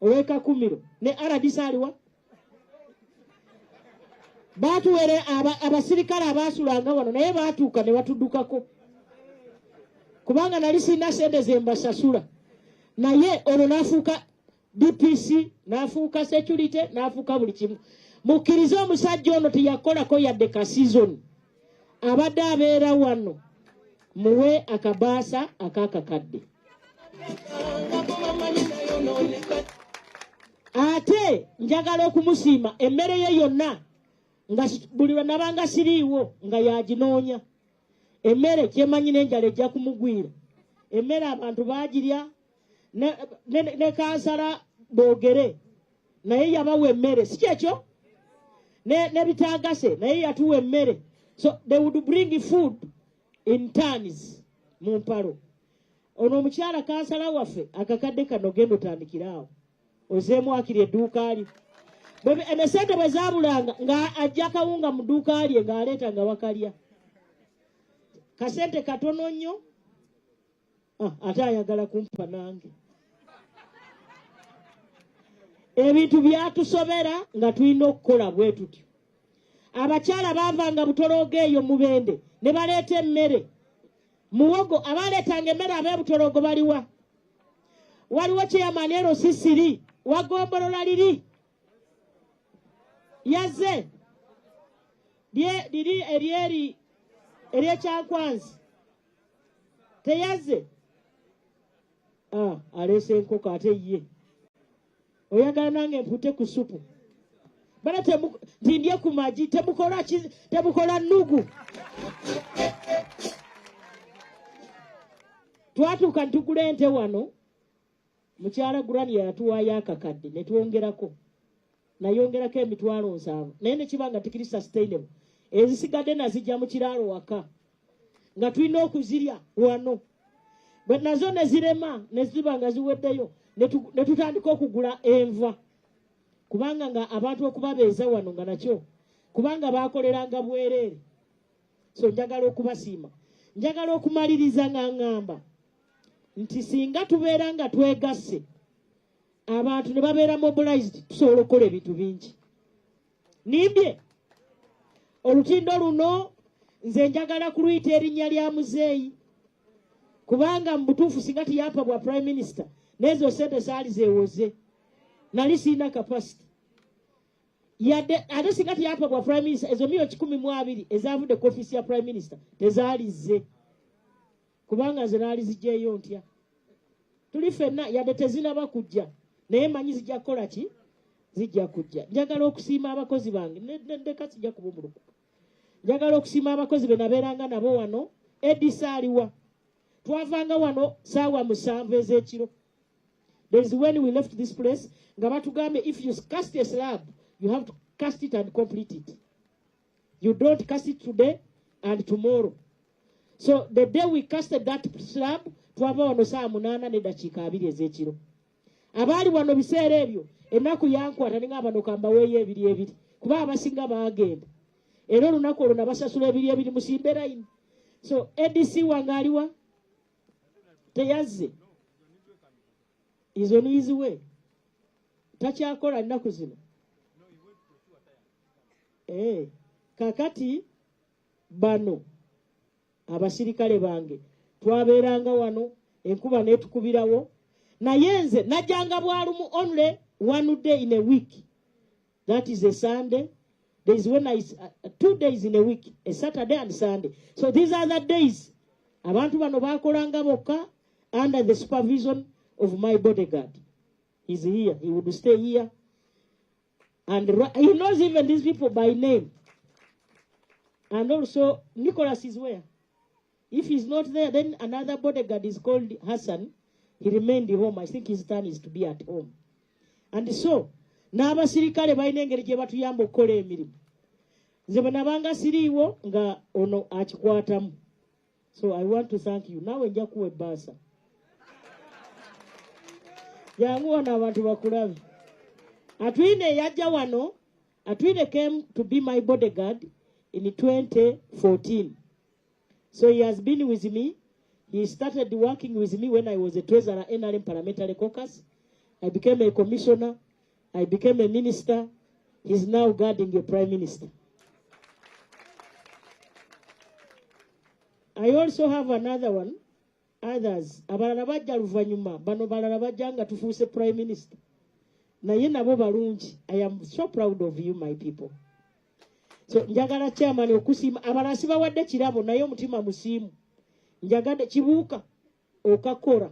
ow'e Kakumiro ne RDC aliwa baatuwere abasirikale abaasulanga wano naye baatuuka ne batuddukako kubanga nali sirina sente ze mbasasula naye ono n'afuuka DPC n'afuuka security n'afuuka buli kimu mukkirize omusajja ono teyakolako yadde ka season abadde abeera wano muwe akabaasa akakakadde ate njagala okumusiima emmere ye yonna nga buli lwenabanga siriiwo nga yaginoonya emmere kyemanyi n'enjala ejja kumugwira emmere abantu baagirya ne kansala boogere naye yabawa emmere si kyekyo ne bitaagase naye yatuwa emmere so they would bring food in tons mu mpalo ono omukyala kansala waffe akakadde kano genda otandikiraawo ozeemu akiri edduuka lye esente bwe zaabulanga nga ajja kawunga mu dduuka lye ng'aleeta nga bakalya kasente katono nnyo ate ayagala kumpa nange ebintu byatusobera nga tulina okukola bwe tutyo abakyala baavanga butoloogo eyo mubende ne baleeta emmere muwogo abaleetanga emmere ab'ebutoloogo baliwa waliwo kyeyamanero sisiri wagombolola liri yazze liri eryekyankwanzi teyazze aleese enkoko ate ye oyagala nange mpute ku supu bala ntindye ku magi temukola nnugu twatuuka ntugula ente wano mukyala gurani yatuwaayo akakadde ne twongerako nayongerako $7,000 naye nekibanga tikiri sustainable ezisigadde nazijja mu kiraalo waka nga tulina okuzirya wano bwe nazo ne zirema ne ziba nga ziweddeyo ne tutandika okugula enva kubanga nga abantu okubabeeza wano nga nakyo kubanga bakoleranga bwereere so njagala okubasiima njagala okumaliriza nga ŋŋamba nti singa tubeera nga twegasse abantu ne babeera mobilized tusobola okukola ebintu bingi nimbye olutindo luno nze njagala kuluyita erinnya lya muzeeyi kubanga mu butuufu singa tiyapa bwa prime minister n'ezo sente saali zeewoze nali sirina capacity yadde ate singa tiyapa bwa prime minister ezo $120,000 ezavudde ku ofisi ya prime minister tezaalizze kubanga nze naali zijjeeyo ntya tuli ffenna yadde tezinaba kujja naye manyi zijja kukola ki zijja kujja njagala okusiima abakozi bange ndeka sijja kubumuluku njagala okusiima abakozi be nabeeranga nabo wano edisa aliwa twavanga wano saawa 7 ez'ekiro there is when we left this place nga batugambye if you cast a slab you have to cast it and complete it you don't cast it today and tomorrow so the day we casted that slab twava wano saa 8:2 ez'ekiro abaali wano biseera ebyo ennaku yankwata ninga bano kambaweeyo ebiri kuba abasinga baagenda era olunaku olwo nabasasula ebiri musimbe layini so ADC wange aliwa teyazze izo niziwe takyakola nnaku zino kakati bano abasirikale bange twabeeranga wano enkuba netukubirawo naye nze najjanga bwalumu only 1 day in a week. That is a Sunday. There is 2 days in a week, a Saturday and Sunday. So these are the days abantu bano bakolanga bokka under the supervision of my bodyguard. He's here. He would stay here. And he knows even these people by name. And also, Nicholas is where? If he's not there, then another bodyguard is called Hassan. He remained home. I think his turn is to be at home. And so, n'abasirikale balina engeri gye batuyamba okukola emirimu. Nze bwe nabanga siriiwo nga ono akikwatamu. So I want to thank you. Naawe nja kuwa ebbaasa. Jangu wano abantu bakulabe. Atwine yajja wano. Atwine came to be my bodyguard in 2014. So he has been with me. He started working with me when I was a treasurer NRM Parliamentary Caucus. I became a commissioner. I became a minister. He's now guarding a prime minister. I also have another one. Others. Abalala bajja luvanyuma. Bano balala bajja nga tufuuse prime minister. Naye nabo balungi. I am so proud of you, my people. So njagala chairman okusiima abalala sibawadde kirabo naye omutima musiimu. Njagadde kibuuka okakora.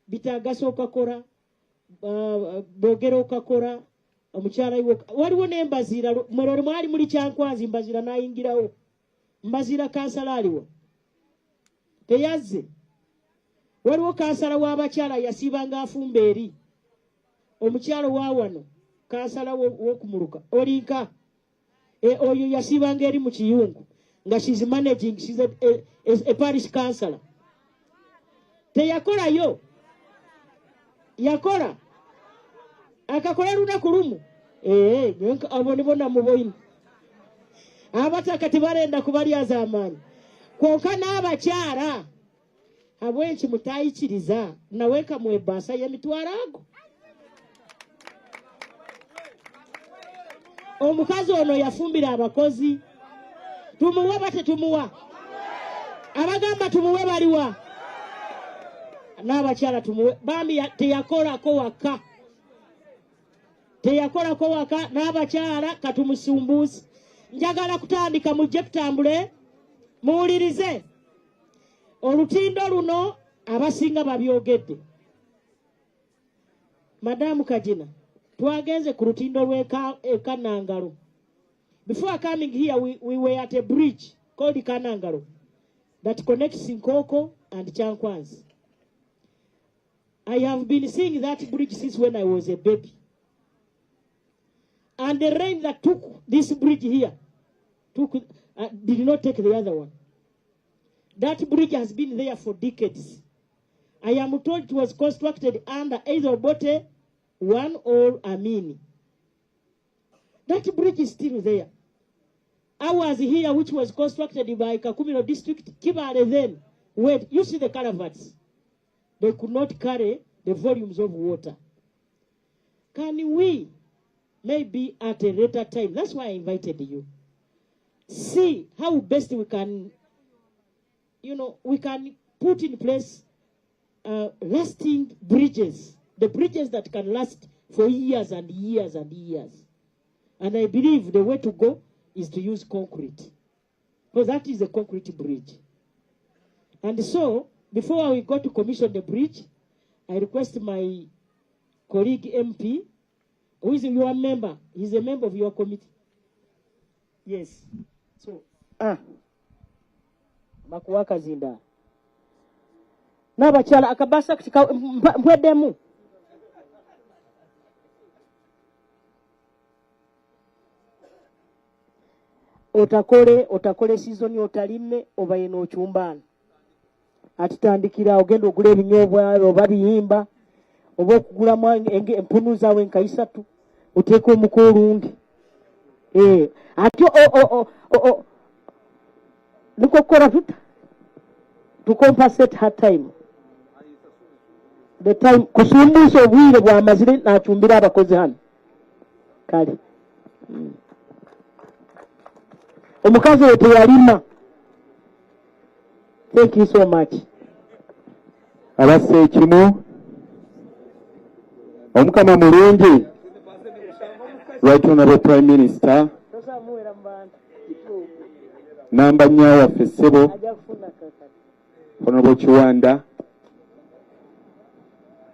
Bitagasa okakora. Bogera okakora. Omukyala iwo. Waliwo n'embazira. Mwerole mwali muli Kyankwanzi mbazira nayingirawo. Mbazira kansala aliwo. Teyazze. Waliwo kansala w'abakyala yasiibanga afumba eri. Omukyala wa wano. Kansala w'okumuluka. Olinka. Oyo yasiibanga eri mu Kiyungu. Nga she's managing. She's a parish councillor. Teyakolayo. Yakola. Akakola lunaku lumu. Abo nibo namuboyina. Abataka tebalenda kubalyaza amaanyi. Kwonka n'abakyala abwenki mutayikiriza naweka mu ebbaasa y'emitwalo ago. Omukazi ono yafumbira abakozi. Tumuwa bate tumuwa. Abagamba tumuwe baliwa. N'abakyala tumuwe. Bambi teyakolako waka. Teyakolako waka n'abakyala katumusumbuusi. Njagala kutandika mujje tutambule. Muwulirize. Olutindo luno abasinga babyogedde. Madamu Kajina. Twagenze ku lutindo lw'Ekanangalo. Before coming here, we were at a bridge called Kanangalo that connects Sinkoko and Kyankwanzi. I have been seeing that bridge since when I was a baby. And the rain that took this bridge here did not take the other one. That bridge has been there for decades. I am told it was constructed under either Bote 1 or Amini. That bridge is still there. Ours here, which was constructed by Kakumiro district, Kibale then, wait, you see the caravans. They could not carry the volumes of water. Can we, maybe at a later time, that's why I invited you, see how best we can, we can put in place lasting bridges, the bridges that can last for years and years and years. And I believe the way to go is to use concrete. Because that is a concrete bridge. And so, before we go to commission the bridge, I request my colleague MP, who is your member, he's a member of your committee. Yes. So, Makuwaka zinda. Nabachala akabasa kutika mpwedemu. Otakole season otalime obaye no chumbana. Atitandikira ogenda ogula ebinyobwa oba biyimba oba okugulamu empunu zaawe nkaisatu oteeka omukulundi. Ati niko kukora vita to compensate her time. The time kusumbusa obwire bwa mazire nachumbira abakozi hano kale. omukazi oyo teyalima. Thank you so much. Abasse ekimu omukama mulungi. Right Honorable Prime Minister namba nnyo waffe ssebo Honorable Kiwanda,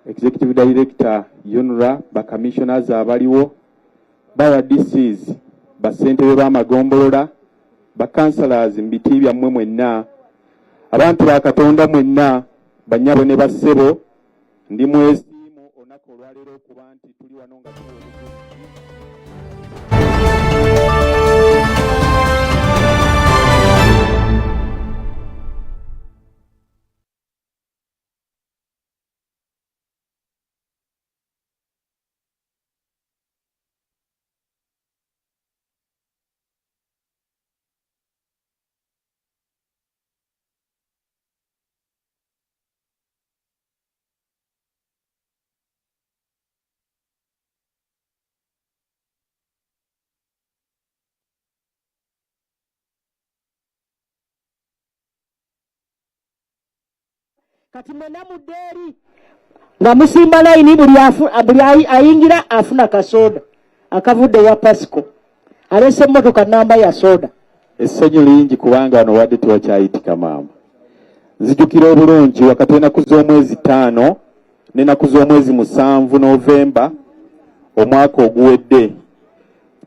Executive Director UNRA, Commissioners abaliwo, DCs, Ssentebe b'amagombolola, Councillors mu biti byammwe mwenna, abantu ba Katonda mwenna, bannyabo ne bassebo, ndi mwesiimu olunaku olwaleero okuba nti tuli wano nga kati mwena muddeeri nga musimba layini buli ayingira afuna kasoda akavudde wa Pasco alese emmotoka namba ya soda. Essanyu lingi kubanga wano wadde tewakyayitika maama. Nzijukira obulungi wakati w'ennaku z'omwezi 5 n'ennaku z'omwezi 7 Novemba omwaka oguwedde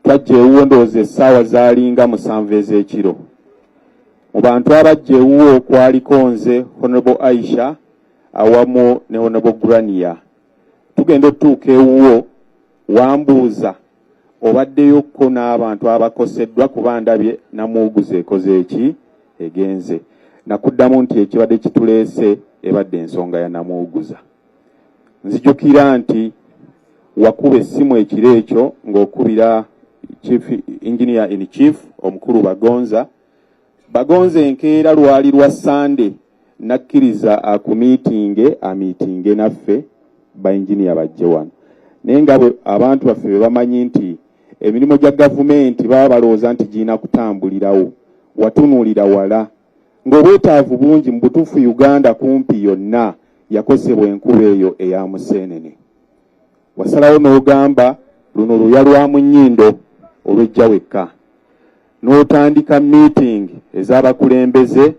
twajja ewuwo ndowooza essaawa zaalinga 7 ez'ekiro. Mu bantu abajja ewuwo kwaliko nze Honorable Aisha awamu ne Honorable Grania. Tugenda otuuka ewuwo wambuuza obaddeyokko n'abantu abakoseddwa kuba ndabye namuuguza ekoze eki egenze. Nakuddamu nti ekibadde kituleese ebadde ensonga ya namuuguza. Nzijukira nti wakuba essimu ekiro ekyo ng'okubira Chief Engineer in Chief omukulu Bagonza enkeera lwali lwa Sunday nakkiriza amiitinge naffe ba engineer bajje wano. Naye nga abantu baffe be bamanyi nti emirimu gya gavumenti baba balowooza nti girina kutambulirawo, watunuulira wala. Ng'obwetaavu bungi mu butuufu Uganda kumpi yonna yakosebwa enkuba eyo eya Museenene. Wasalawo n'ogamba luno luya lwa mu nnyindo olw'ejja wekka. N'otandika meeting ez'abakulembeze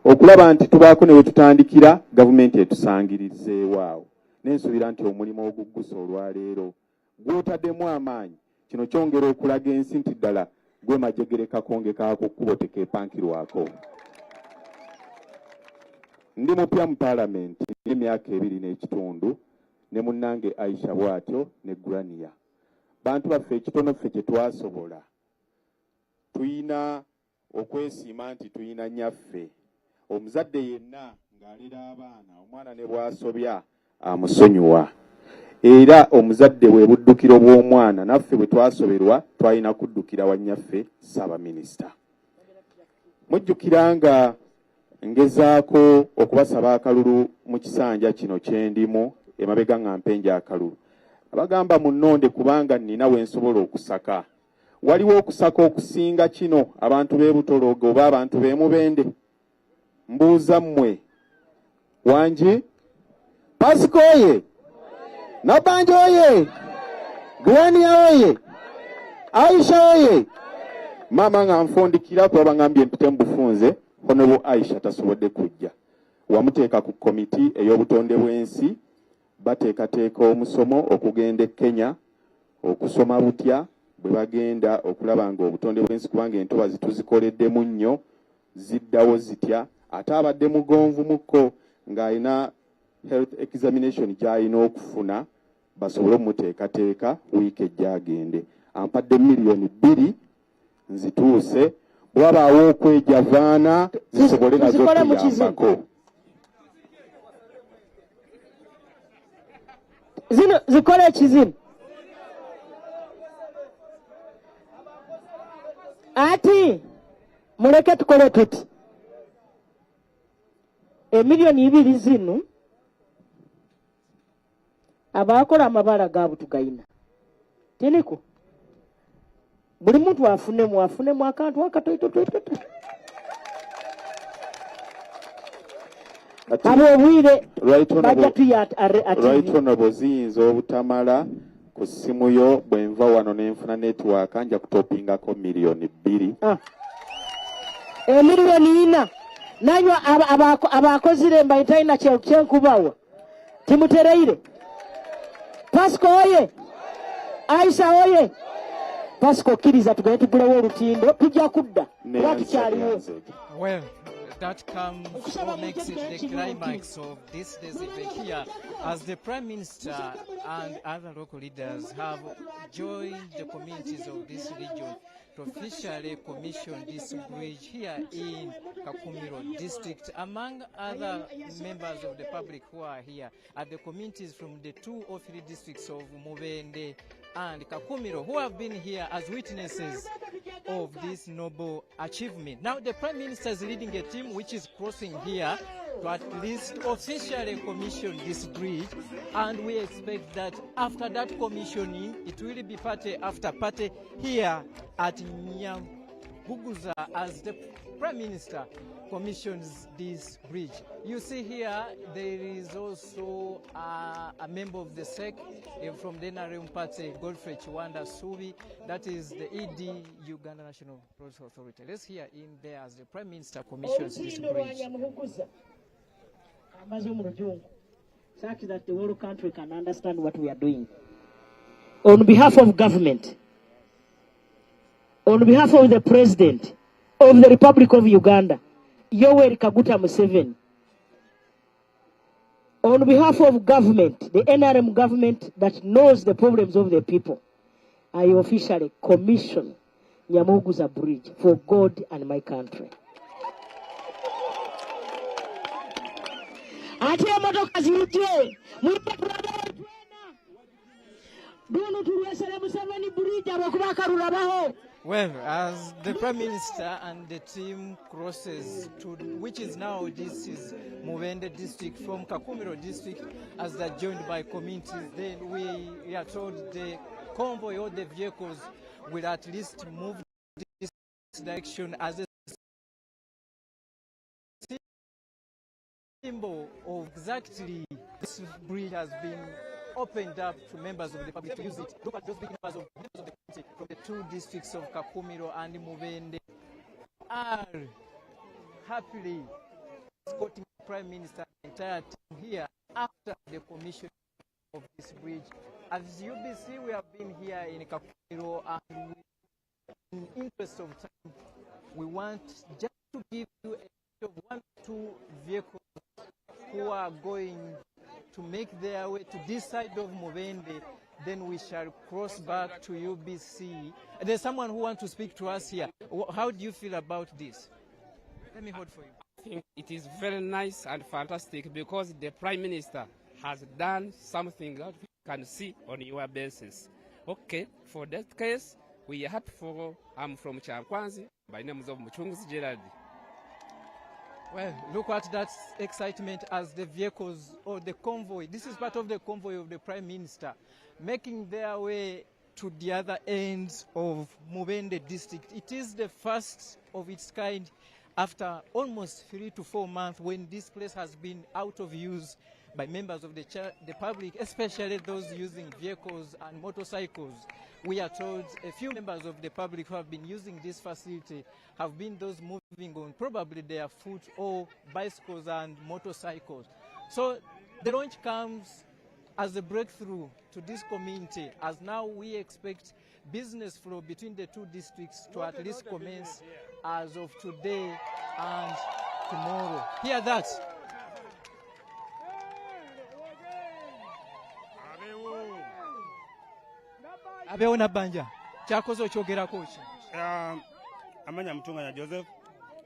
okulaba nti tubaako ne we tutandikira gavumenti etusangirizeewaawo. N'ensuubira nti omulimu oguggusa olwaleero gw'otaddemu amaanyi kino kyongera okulaga ensi nti ddala gwe majegere kakonge kaako kkubo tekeepankirwako. Ndi mupya mu Parliament emyaka 2 n'ekitundu ne munnange Aisha bw'atyo ne Grania. Bantu baffe ekitono ffe kye twasobola tuyina okwesiima nti tuyina nnyaffe omuzadde yenna ng'alera abaana omwana ne bw'asobya amusonyiwa. Era omuzadde bwe buddukiro bw'omwana naffe bwe twasoberwa twalina kuddukira wa nnyaffe Ssaabaminisita. Mujjukira nga ngezaako okubasaba akalulu mu kisanja kino kye ndimu emabega nga mpenja akalulu. Abagamba munnonde kubanga nnina we nsobola okusaka. Waliwo okusaka okusinga kino abantu b'e Butologo oba abantu b'e Mubende? Mbuuza mmwe. Wangi? Pasco oye? Nabanja oye? Grania oye? Aisha oye? Mama nga nfundikira kuba ngambye mpite mu bufunze Honorable Aisha tasobodde kujja. Wamuteeka ku komiti ey'obutonde bw'ensi bateekateeka omusomo okugenda e Kenya okusoma butya bwe bagenda okulaba nga obutonde bw'ensi kubanga entobazi tuzikoleddemu nnyo ziddawo zitya ate abadde mugonvu mukko ng'alina health examination gy'alina okufuna basobole omuteekateeka wiiki ejja agende. Ampadde $2 million nzituuse bwabaawo okwejavaana zisobole nazo okuyambako. Zino zikole ekizini. Ati muleke tukole tuti. $2 zino abakola amabala gaabu tugayina. Tiniko buli muntu afunemu akantu akatoitotoito abo obwire bajja tuya right honorable ziyinza obutamala ku ssimu yo bwenva wano nenfuna network nja kutopingako miliyoni 2 miliyoni 4 nanywa abakozire mbayitalina kyenkubawa timutereire Pasco oye Aisha oye Pasco kiriza tugende tugulewo olutindo tujja kudda lwatukyaliwo. Well, that comes or makes it the climax of this day's event here as the Prime Minister and other local leaders have joined the communities of this region to officially commission this bridge here in Kakumiro district. Among other members of the public who are here are the communities from the 2 or 3 districts of Mubende and Kakumiro who have been here as witnesses of this noble achievement. Now the Prime Minister is leading a team which is crossing here to at least officially commission this bridge, and we expect that after that commissioning it will be party after party here at Nyabuguza as the Prime Minister commissions this bridge. You see here there is also a member of the SEC from the NRM party, Godfrey Chiwanda Subi, that is the ED, Uganda National Roads Authority. Let's hear in there as the Prime Minister commissions this bridge. Such that the whole country can understand what we are doing. On behalf of government, on behalf of the President of the Republic of Uganda, Yoweri Kaguta Museveni, on behalf of government, the NRM government that knows the problems of the people, I officially commission Nyamuguza Bridge for God and my country. Ati emotoka zijje mujja kulaba Dunu tuwesele Museveni Bridge abakuba akarulabaho. Well, as the Prime Minister and the team crosses to, which is now, this is Mubende district from Kakumiro district, as they're joined by communities, then we are told the convoy or the vehicles will at least move this direction as a symbol of exactly this bridge has been opened up to members of the public to use it. Look at those big numbers of members of the community from the 2 districts of Kakumiro and Mubende are happily escorting the Prime Minister and the entire team here after the commission of this bridge. As UBC, we have been here in Kakumiro, and in the interest of time, we want just to give you a of 1 or 2 vehicles who are going to make their way to this side of Mubende, then we shall cross back to UBC. There's someone who wants to speak to us here. How do you feel about this? Let me hold for you. I think it is very nice and fantastic because the Prime Minister has done something that we can see on your basis. Okay, for that case, we are happy for, I'm from Chankwanzi, by name of Muchunguzi Gerard. Well, look at that excitement as the vehicles or the convoy, this is part of the convoy of the Prime Minister, making their way to the other ends of Mubende district. It is the first of its kind after almost 3 to 4 months when this place has been out of use by members of the public, especially those using vehicles and motorcycles. We are told a few members of the public who have been using this facility have been those moving on probably their foot or bicycles and motorcycles. So the launch comes as a breakthrough to this community, as now we expect business flow between the 2 districts to at least commence as of today and tomorrow. Hear that. Abeho Nabanja kyakoze okyogerako ki? Amanya Mutunganya Joseph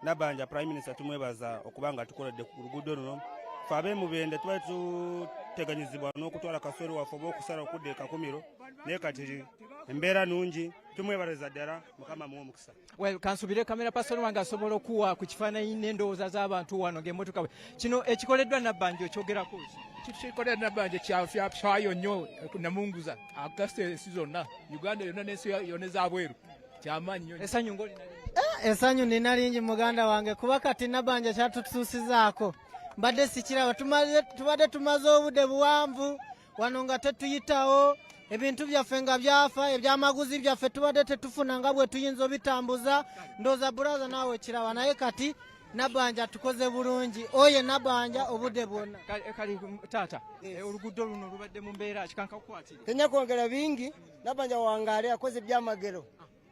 Nabanja Prime Minister tumwebaza okubanga tukoledde ku luguudo luno fe ab'Emubende twali tuteganyizibwa n'okutwala kasoro waffe oba okusala okudda e Kakumiro naye kati embeera nungi tumwebaliza ddala Mukama muwe omukisa. Well, kansubire kamera pasoni wange asobola okuwa ku kifaananyi n'endowooza z'abantu wano ng'emmotoka kino ekikoleddwa Nabanja okyogerako ki? Kikolera Nabanja kyayo nnyo Namunguza agasite ensi zonna Uganda yonna n'ensi yonna ez'abweru Esanyu nina lingi muganda wange kuba kati nabanja kyatutuusizaako mbadde sikiraba tubadde tumaze obudde buwanvu wano nga tetuyitawo ebintu byaffe nga byafa ebyamaguzi byaffe tubadde tetufuna nga bwe tuyinza obitambuza ndooza bulaza naawe kiraba naye kati nabanja tukoze bulungi oye nabanja obudde bwonna kali taata oluguudo luno lubadde mu mbeera kikanka kukwatira tenya kwongera bingi nabanja wangaale akoze ebyamagero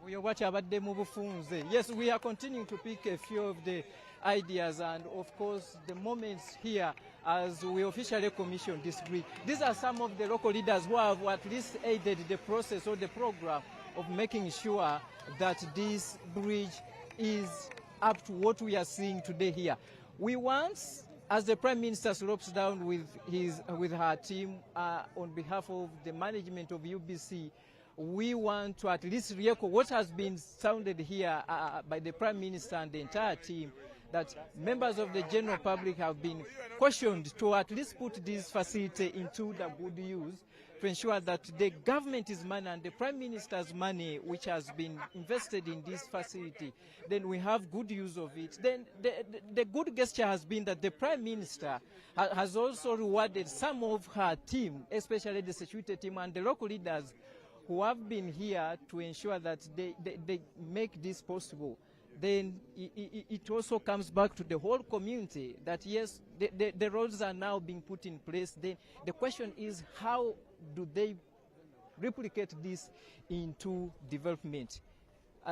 oyo bwati abadde mu bufunze. Yes, we are continuing to pick a few of the ideas and of course the moments here as we officially commissioned this bridge. These are some of the local leaders who have at least aided the process or the program of making sure that this bridge is up to what we are seeing today here. We want, as the Prime Minister slopes down with her team on behalf of the management of UBC, we want to at least re-echo what has been sounded here by the Prime Minister and the entire team, that members of the general public have been cautioned to at least put this facility into the good use to ensure that the government's money and the Prime Minister's money which has been invested in this facility, then we have good use of it. Then the good gesture has been that the Prime Minister has also rewarded some of her team, especially the security team and the local leaders who have been here to ensure that they make this possible. Then it also comes back to the whole community that yes, the roads are now being put in place. Then the question is, how do they replicate this into development?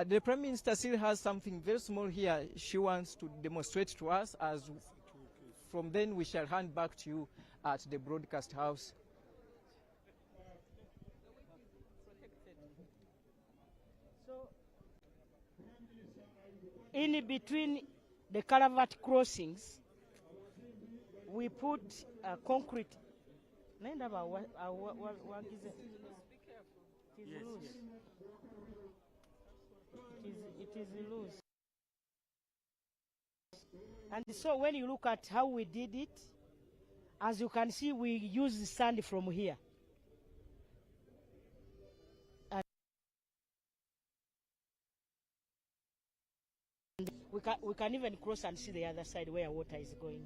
The Prime Minister still has something very small here she wants to demonstrate to us, as from then we shall hand back to you at the broadcast house. In between the culvert crossings, we put concrete. It is loose. And so when you look at how we did it, as you can see, we use the sand from here. We can even cross and see the other side where water is going.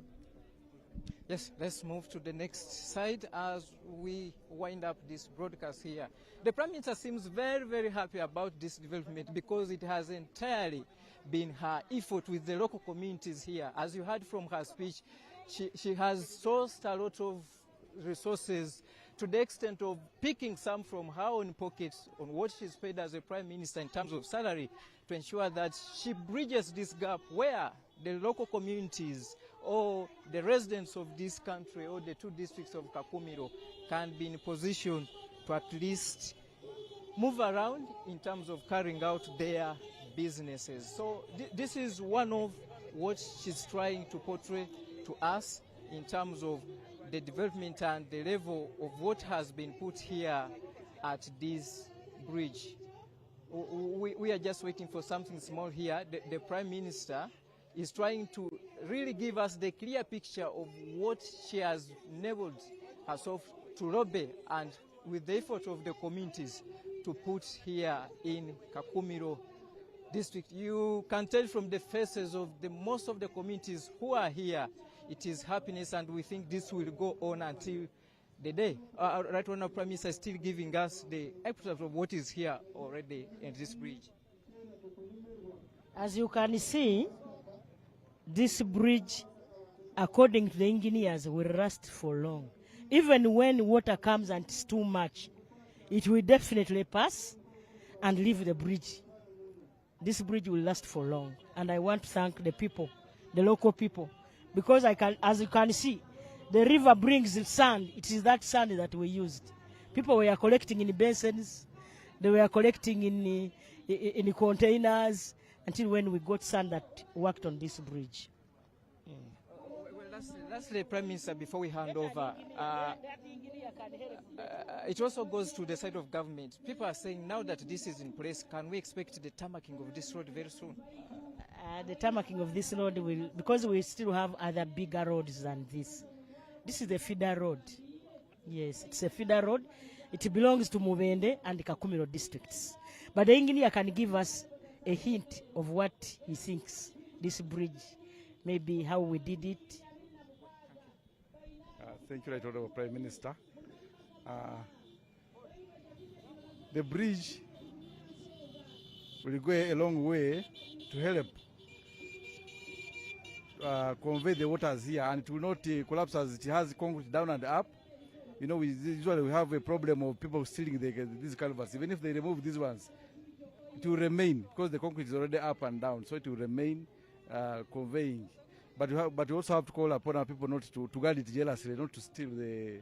Yes, let's move to the next side as we wind up this broadcast here. The Prime Minister seems very, very happy about this development because it has entirely been her effort with the local communities here. As you heard from her speech, she has sourced a lot of resources to the extent of picking some from her own pockets on what she's paid as a Prime Minister in terms of salary to ensure that she bridges this gap where the local communities or the residents of this country or the two districts of Kakumiro can be in a position to at least move around in terms of carrying out their businesses. So this is one of what she's trying to portray to us in terms of the development and the level of what has been put here at this bridge. We are just waiting for something small here. The Prime Minister is trying to really give us the clear picture of what she has enabled herself to lobby and with the effort of the communities to put here in Kakumiro district. You can tell from the faces of most of the communities who are here, it is happiness, and we think this will go on until the day. Right now, Prime Minister is still giving us the episode of what is here already in this bridge. As you can see, this bridge, according to the engineers, will last for long. Even when water comes and it's too much, it will definitely pass and leave the bridge. This bridge will last for long. And I want to thank the people, the local people, because as you can see, the river brings the sand. It is that sand that we used. People were collecting in basins. They were collecting in containers until when we got sand that worked on this bridge. Lastly, Prime Minister, before we hand over, it also goes to the side of government. People are saying now that this is in place, can we expect the tarmacking of this road very soon? The tarmacking of this road will, because we still have other bigger roads than this. This is the feeder road. Yes, it's a feeder road. It belongs to Mubende and Kakumiro districts. But But the engineer can give us a hint of what he thinks this bridge, maybe how we did it. Thank you, Right Honorable Prime Minister. The bridge will go a long way to help convey the waters here, and it will not collapse as it has concrete down and up. You know, usually we have a problem of people stealing these culverts. Even if they remove these ones, it will remain because the concrete is already up and down, so it will remain conveying. But we also have to call upon our people not to guard it jealously, not to steal the.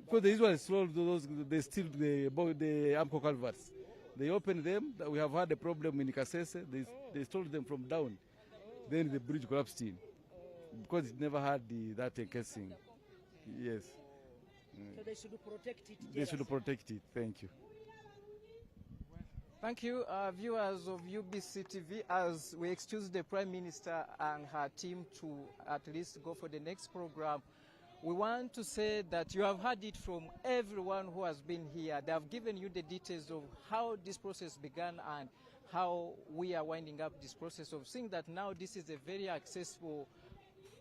Because the Israelis sold those, they steal the Amco culverts. They opened them. We have had a problem in Kasese. They stole them from down. Then the bridge collapsed in because it never had that encasing. Yes. So they should protect it. They should protect it. Thank you. Thank you, viewers of UBC TV. As we excuse the Prime Minister and her team to at least go for the next program, we want to say that you have heard it from everyone who has been here. They have given you the details of how this process began and how we are winding up this process of seeing that now this is a very accessible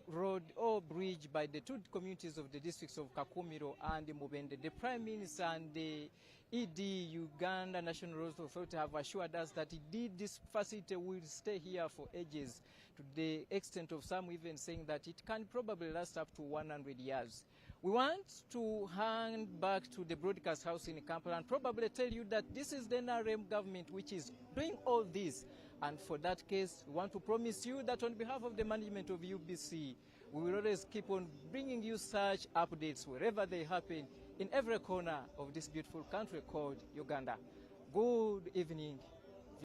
road or bridge by the two communities of the districts of Kakumiro and Mubende. The Prime Minister and the ED, Uganda National Roads Authority, have assured us that indeed this facility will stay here for ages, to the extent of some even saying that it can probably last up to 100 years. We want to hand back to the broadcast house in Kampala and probably tell you that this is the NRM government which is doing all this. And for that case, we want to promise you that on behalf of the management of UBC, we will always keep on bringing you such updates wherever they happen in every corner of this beautiful country called Uganda. Good evening.